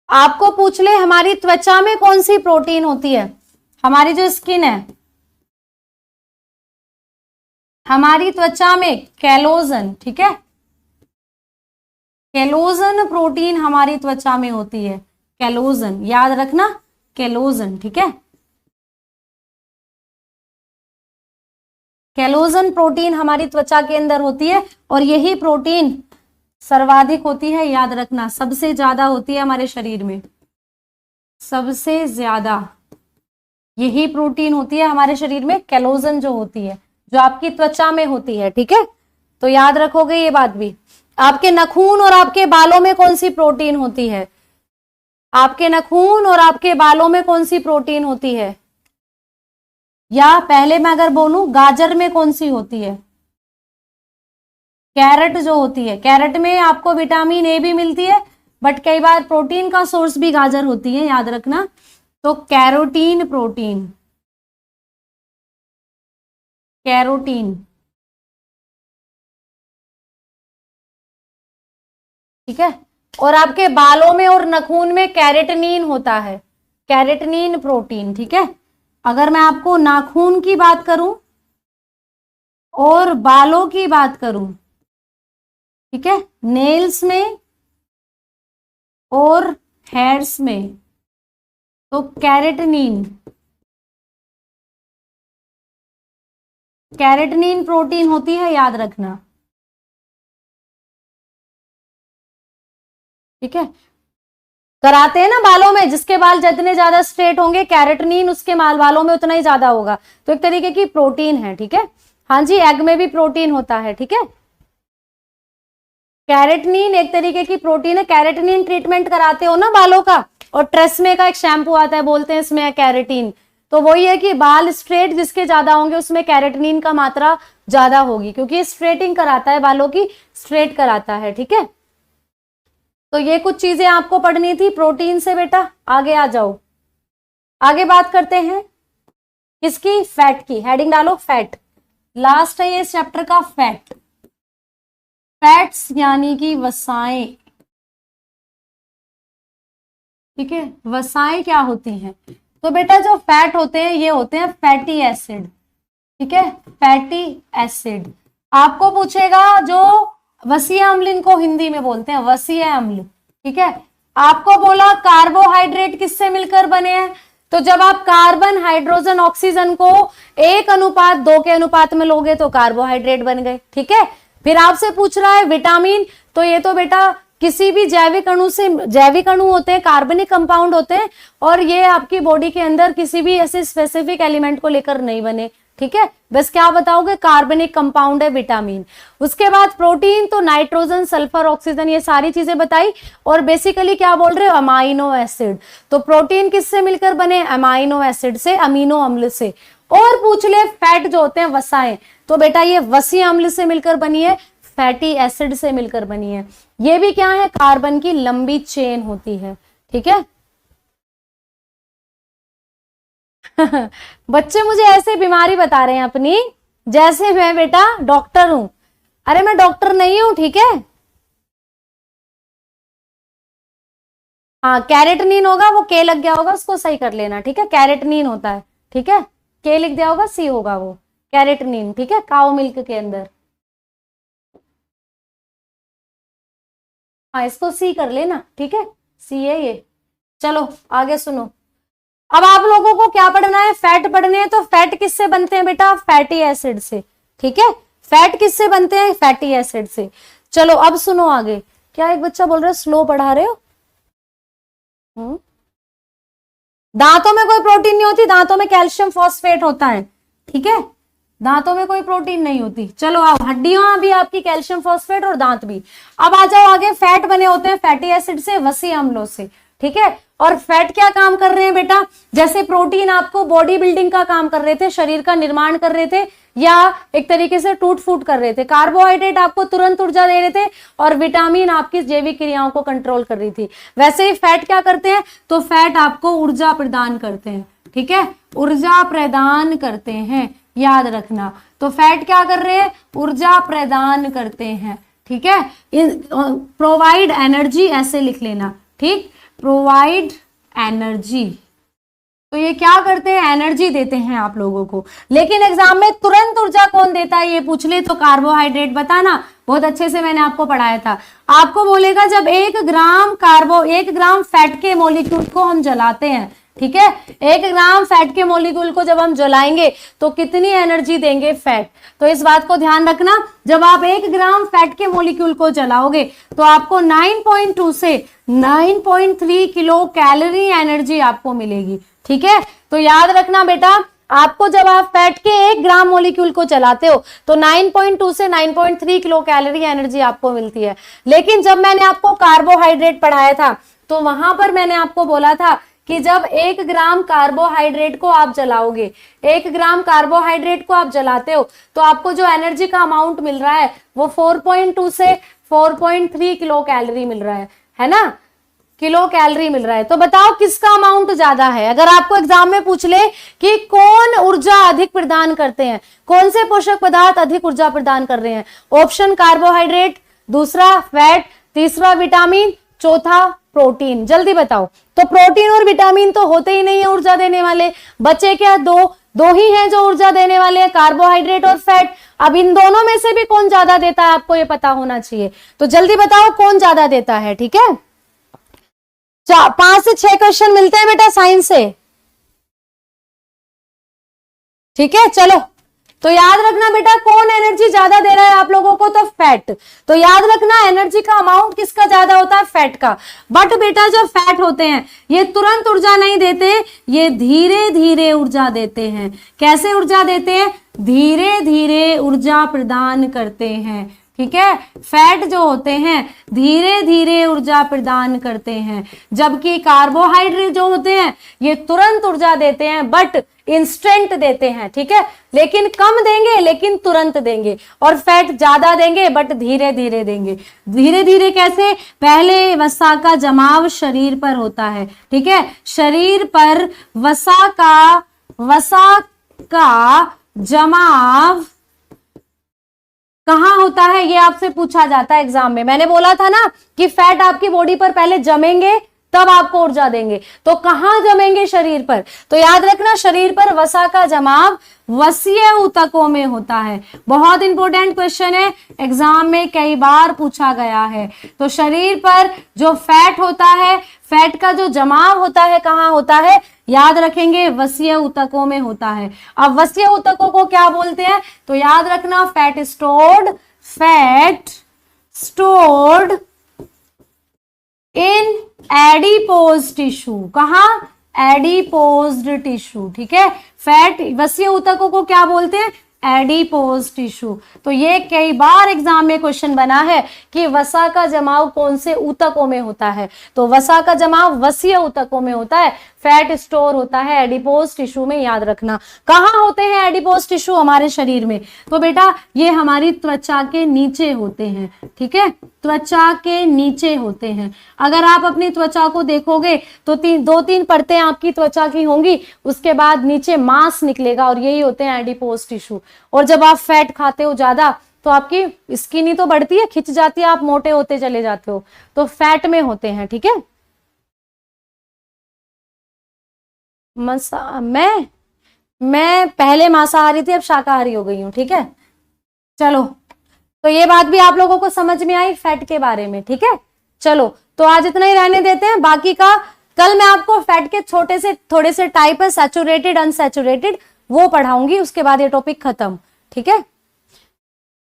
आपको पूछ ले हमारी त्वचा में कौन सी प्रोटीन होती है, हमारी जो स्किन है, हमारी त्वचा में कैलोजन, ठीक है, कैलोजन प्रोटीन हमारी त्वचा में होती है, कैलोजन, याद रखना, कैलोजन, ठीक है, कैलोजन प्रोटीन हमारी त्वचा के अंदर होती है और यही प्रोटीन सर्वाधिक होती है, याद रखना, सबसे ज्यादा होती है हमारे शरीर में, सबसे ज्यादा यही प्रोटीन होती है हमारे शरीर में, कैलोजन जो होती है, जो आपकी त्वचा में होती है, ठीक है, तो याद रखोगे ये बात भी। आपके नाखून और आपके बालों में कौन सी प्रोटीन होती है, आपके नाखून और आपके बालों में कौन सी प्रोटीन होती है, या पहले मैं अगर बोलूं गाजर में कौन सी होती है, कैरेट जो होती है, कैरेट में आपको विटामिन ए भी मिलती है, बट कई बार प्रोटीन का सोर्स भी गाजर होती है, याद रखना, तो कैरोटीन प्रोटीन, कैरोटीन, ठीक है, और आपके बालों में और नाखून में कैरेटनीन होता है, कैरेटनीन प्रोटीन, ठीक है। अगर मैं आपको नाखून की बात करूं और बालों की बात करूं, ठीक है, नेल्स में और हेयर्स में, तो कैरेटनीन, कैरेटनीन प्रोटीन होती है, याद रखना, ठीक है। कराते हैं ना बालों में, जिसके बाल जितने ज्यादा स्ट्रेट होंगे कैरेटनीन उसके बालों में उतना ही ज्यादा होगा, तो एक तरीके की प्रोटीन है, ठीक है। हाँ जी, एग में भी प्रोटीन होता है, ठीक है, कैरेटनीन एक तरीके की प्रोटीन है। कैरेटनीन ट्रीटमेंट कराते हो ना बालों का, और ट्रेसमे का एक शैम्पू आता है, बोलते हैं इसमें कैरेटीन, तो वही है कि बाल स्ट्रेट जिसके ज्यादा होंगे उसमें कैरेटनीन का मात्रा ज्यादा होगी, क्योंकि स्ट्रेटिंग कराता है, बालों की स्ट्रेट कराता है, ठीक है। तो ये कुछ चीजें आपको पढ़नी थी प्रोटीन से बेटा। आगे आ जाओ, आगे बात करते हैं किसकी, फैट की। हेडिंग डालो फैट, लास्ट है ये इस चैप्टर का फैट, फैट्स यानी कि वसाएं, ठीक है, वसाएं क्या होती हैं, तो बेटा जो फैट होते हैं ये होते हैं फैटी एसिड, ठीक है, फैटी एसिड। आपको पूछेगा जो वसीय अम्ल, इनको हिंदी में बोलते हैं वसीय अम्ल, ठीक है। आपको बोला कार्बोहाइड्रेट किससे मिलकर बने हैं, तो जब आप कार्बन हाइड्रोजन ऑक्सीजन को 1:2 के अनुपात में लोगे तो कार्बोहाइड्रेट बन गए, ठीक है। फिर आपसे पूछ रहा है विटामिन, तो ये तो बेटा किसी भी जैविक अणु से, जैविक अणु होते हैं, कार्बनिक कंपाउंड होते हैं, और ये आपकी बॉडी के अंदर किसी भी ऐसे स्पेसिफिक एलिमेंट को लेकर नहीं बने, ठीक है, बस क्या बताओगे कार्बनिक कंपाउंड है विटामिन। उसके बाद प्रोटीन, तो नाइट्रोजन, सल्फर, ऑक्सीजन, ये सारी चीजें बताई, और बेसिकली क्या बोल रहे हो, अमाइनो एसिड, तो प्रोटीन किससे मिलकर बने, अमाइनो एसिड से, अमीनो अम्ल से। और पूछ ले फैट जो होते हैं वसाएं, तो बेटा ये वसीय अम्ल से मिलकर बनी है, फैटी एसिड से मिलकर बनी है। ये भी क्या है, कार्बन की लंबी चेन होती है, ठीक है। बच्चे मुझे ऐसे बीमारी बता रहे हैं अपनी, जैसे मैं बेटा डॉक्टर हूं। अरे मैं डॉक्टर नहीं हूं, ठीक है। हाँ, कैरेटनीन होगा, वो के लग गया होगा, उसको सही कर लेना, ठीक है, कैरेटनीन होता है, ठीक है, के लिख दिया होगा, सी होगा वो कैरेटनीन, ठीक है, काऊ मिल्क के अंदर। हाँ, इसको सी कर लेना, ठीक है, सी है ये। चलो आगे सुनो, अब आप लोगों को क्या पढ़ना है, फैट पढ़ने हैं, तो फैट किससे बनते हैं बेटा, फैटी एसिड से, ठीक है, फैट किससे बनते हैं, फैटी एसिड से। चलो अब सुनो आगे, क्या एक बच्चा बोल रहा है स्लो पढ़ा रहे हो, दांतों में कोई प्रोटीन नहीं होती, दांतों में कैल्शियम फॉस्फेट होता है, ठीक है, दांतों में कोई प्रोटीन नहीं होती। चलो अब हड्डियां भी आपकी कैल्शियम फॉस्फेट और दांत भी। अब आ जाओ आगे, फैट बने होते हैं फैटी एसिड से, वसी अम्लों से, ठीक है। और फैट क्या काम कर रहे हैं बेटा, जैसे प्रोटीन आपको बॉडी बिल्डिंग का काम कर रहे थे, शरीर का निर्माण कर रहे थे, या एक तरीके से टूट फूट कर रहे थे। कार्बोहाइड्रेट आपको तुरंत ऊर्जा दे रहे थे, और विटामिन आपकी जैविक क्रियाओं को कंट्रोल कर रही थी। वैसे ही फैट क्या करते हैं, तो फैट आपको ऊर्जा प्रदान करते हैं, ठीक है, ऊर्जा प्रदान करते हैं, याद रखना। तो फैट क्या कर रहे हैं, ऊर्जा प्रदान करते हैं, ठीक है। प्रोवाइड एनर्जी ऐसे लिख लेना, ठीक, प्रोवाइड एनर्जी। तो ये क्या करते हैं, एनर्जी देते हैं आप लोगों को। लेकिन एग्जाम में तुरंत ऊर्जा कौन देता है ये पूछ ले तो कार्बोहाइड्रेट बताना, बहुत अच्छे से मैंने आपको पढ़ाया था। आपको बोलेगा जब 1 ग्राम फैट के मॉलिक्यूल को हम जलाते हैं, ठीक है, 1 ग्राम फैट के मॉलिक्यूल को जब हम जलाएंगे तो कितनी एनर्जी देंगे फैट। तो इस बात को ध्यान रखना, जब आप 1 ग्राम फैट के मॉलिक्यूल को जलाओगे तो आपको 9.2 से 9.3 किलो कैलोरी एनर्जी आपको मिलेगी, ठीक है। तो याद रखना बेटा, आपको जब आप फैट के 1 ग्राम मॉलिक्यूल को चलाते हो तो 9.2 से 9.3 किलो कैलोरी एनर्जी आपको मिलती है। लेकिन जब मैंने आपको कार्बोहाइड्रेट पढ़ाया था तो वहां पर मैंने आपको बोला था कि जब 1 ग्राम कार्बोहाइड्रेट को आप जलाओगे, 1 ग्राम कार्बोहाइड्रेट को आप जलाते हो तो आपको जो एनर्जी का अमाउंट मिल रहा है वो 4.2 से 4.3 किलो कैलोरी मिल रहा है ना, किलो कैलोरी मिल रहा है। तो बताओ किसका अमाउंट ज्यादा है। अगर आपको एग्जाम में पूछ ले कि कौन ऊर्जा अधिक प्रदान करते हैं, कौन से पोषक पदार्थ अधिक ऊर्जा प्रदान कर रहे हैं, ऑप्शन कार्बोहाइड्रेट, दूसरा फैट, तीसरा विटामिन, चौथा प्रोटीन, जल्दी बताओ। तो प्रोटीन और विटामिन तो होते ही नहीं है ऊर्जा देने वाले, बचे क्या, दो ही हैं जो ऊर्जा देने वाले हैं, कार्बोहाइड्रेट और फैट। अब इन दोनों में से भी कौन ज्यादा देता है आपको ये पता होना चाहिए। तो जल्दी बताओ कौन ज्यादा देता है, ठीक है। 5 से 6 क्वेश्चन मिलते हैं बेटा साइंस से, ठीक है। चलो तो याद रखना बेटा, कौन एनर्जी ज्यादा दे रहा है आप लोगों को, तो फैट। तो याद रखना एनर्जी का अमाउंट किसका ज्यादा होता है, फैट का। बट बेटा जो फैट होते हैं ये तुरंत ऊर्जा नहीं देते, ये धीरे धीरे ऊर्जा देते हैं। कैसे ऊर्जा देते हैं, धीरे धीरे ऊर्जा प्रदान करते हैं, ठीक है। फैट जो होते हैं धीरे धीरे ऊर्जा प्रदान करते हैं, जबकि कार्बोहाइड्रेट जो होते हैं ये तुरंत ऊर्जा देते हैं, बट इंस्टेंट देते हैं, ठीक है, लेकिन कम देंगे लेकिन तुरंत देंगे। और फैट ज्यादा देंगे बट धीरे धीरे देंगे। धीरे धीरे कैसे, पहले वसा का जमाव शरीर पर होता है, ठीक है, शरीर पर वसा का जमाव कहाँ होता है ये आपसे पूछा जाता है एग्जाम में। मैंने बोला था ना कि फैट आपकी बॉडी पर पहले जमेंगे तब आपको ऊर्जा देंगे, तो कहाँ जमेंगे, शरीर पर। तो याद रखना शरीर पर वसा का जमाव वसीय ऊतकों में होता है। बहुत इंपॉर्टेंट क्वेश्चन है, एग्जाम में कई बार पूछा गया है। तो शरीर पर जो फैट होता है, फैट का जो जमाव होता है कहाँ होता है, याद रखेंगे वसीय ऊतकों में होता है। अब वसीय ऊतकों को क्या बोलते हैं, तो याद रखना fat stored in adipose tissue. कहा, एडिपोज्ड टिश्यू, ठीक है। फैट वसीय ऊतकों को क्या बोलते हैं, एडिपोज टिश्यू। तो ये कई बार एग्जाम में क्वेश्चन बना है कि वसा का जमाव कौन से ऊतकों में होता है, तो वसा का जमाव वसीय ऊतकों में होता है, फैट स्टोर होता है एडिपोज टिश्यू में। याद रखना कहाँ होते हैं एडिपोज टिश्यू हमारे शरीर में, तो बेटा ये हमारी त्वचा के नीचे होते हैं, ठीक है, त्वचा के नीचे होते हैं। अगर आप अपनी त्वचा को देखोगे तो 2-3 परतें आपकी त्वचा की होंगी, उसके बाद नीचे मांस निकलेगा और यही होते हैं एडिपोज टिश्यू। और जब आप फैट खाते हो ज्यादा तो आपकी स्किन ही तो बढ़ती है, खिंच जाती है, आप मोटे होते चले जाते हो, तो फैट में होते हैं, ठीक है। मैं पहले मांसाहारी थी, अब शाकाहारी हो गई हूँ, ठीक है। चलो तो ये बात भी आप लोगों को समझ में आई फैट के बारे में, ठीक है। चलो तो आज इतना ही रहने देते हैं, बाकी का कल मैं आपको फैट के थोड़े से टाइप है, सैचुरेटेड अनसैचुरेटेड, वो पढ़ाऊंगी, उसके बाद ये टॉपिक खत्म, ठीक है।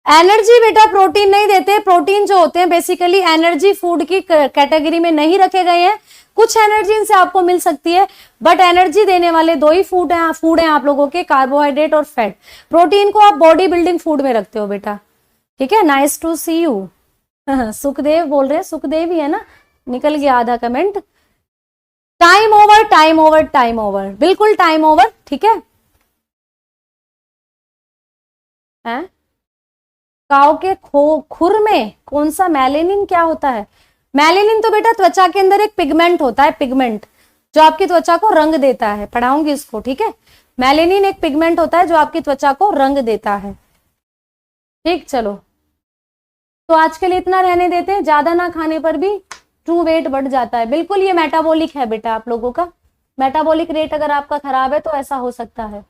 एनर्जी बेटा प्रोटीन नहीं देते, प्रोटीन जो होते हैं बेसिकली एनर्जी फूड की कैटेगरी में नहीं रखे गए हैं, कुछ एनर्जी इनसे आपको मिल सकती है, बट एनर्जी देने वाले दो ही फूड हैं आप लोगों के, कार्बोहाइड्रेट और फैट। प्रोटीन को आप बॉडी बिल्डिंग फूड में रखते हो बेटा, ठीक है। Nice to see you. Sukhdev बोल रहे हैं, सुखदेव ही है ना, निकल गया आधा comment. Time over, time over, time over, बिल्कुल टाइम ओवर, ठीक है। काऊ के खुर में कौन सा मेलेनिन क्या होता है? मेलेनिन तो बेटा त्वचा के अंदर एक पिगमेंट होता है, पिगमेंट जो आपकी त्वचा को रंग देता है, पढ़ाऊंगी इसको, ठीक है। मेलेनिन एक पिगमेंट होता है जो आपकी त्वचा को रंग देता है, ठीक। चलो तो आज के लिए इतना रहने देते हैं, ज्यादा ना खाने पर भी ट्रू वेट बढ़ जाता है। बिल्कुल ये मेटाबॉलिक है बेटा, आप लोगों का मेटाबॉलिक रेट अगर आपका खराब है तो ऐसा हो सकता है।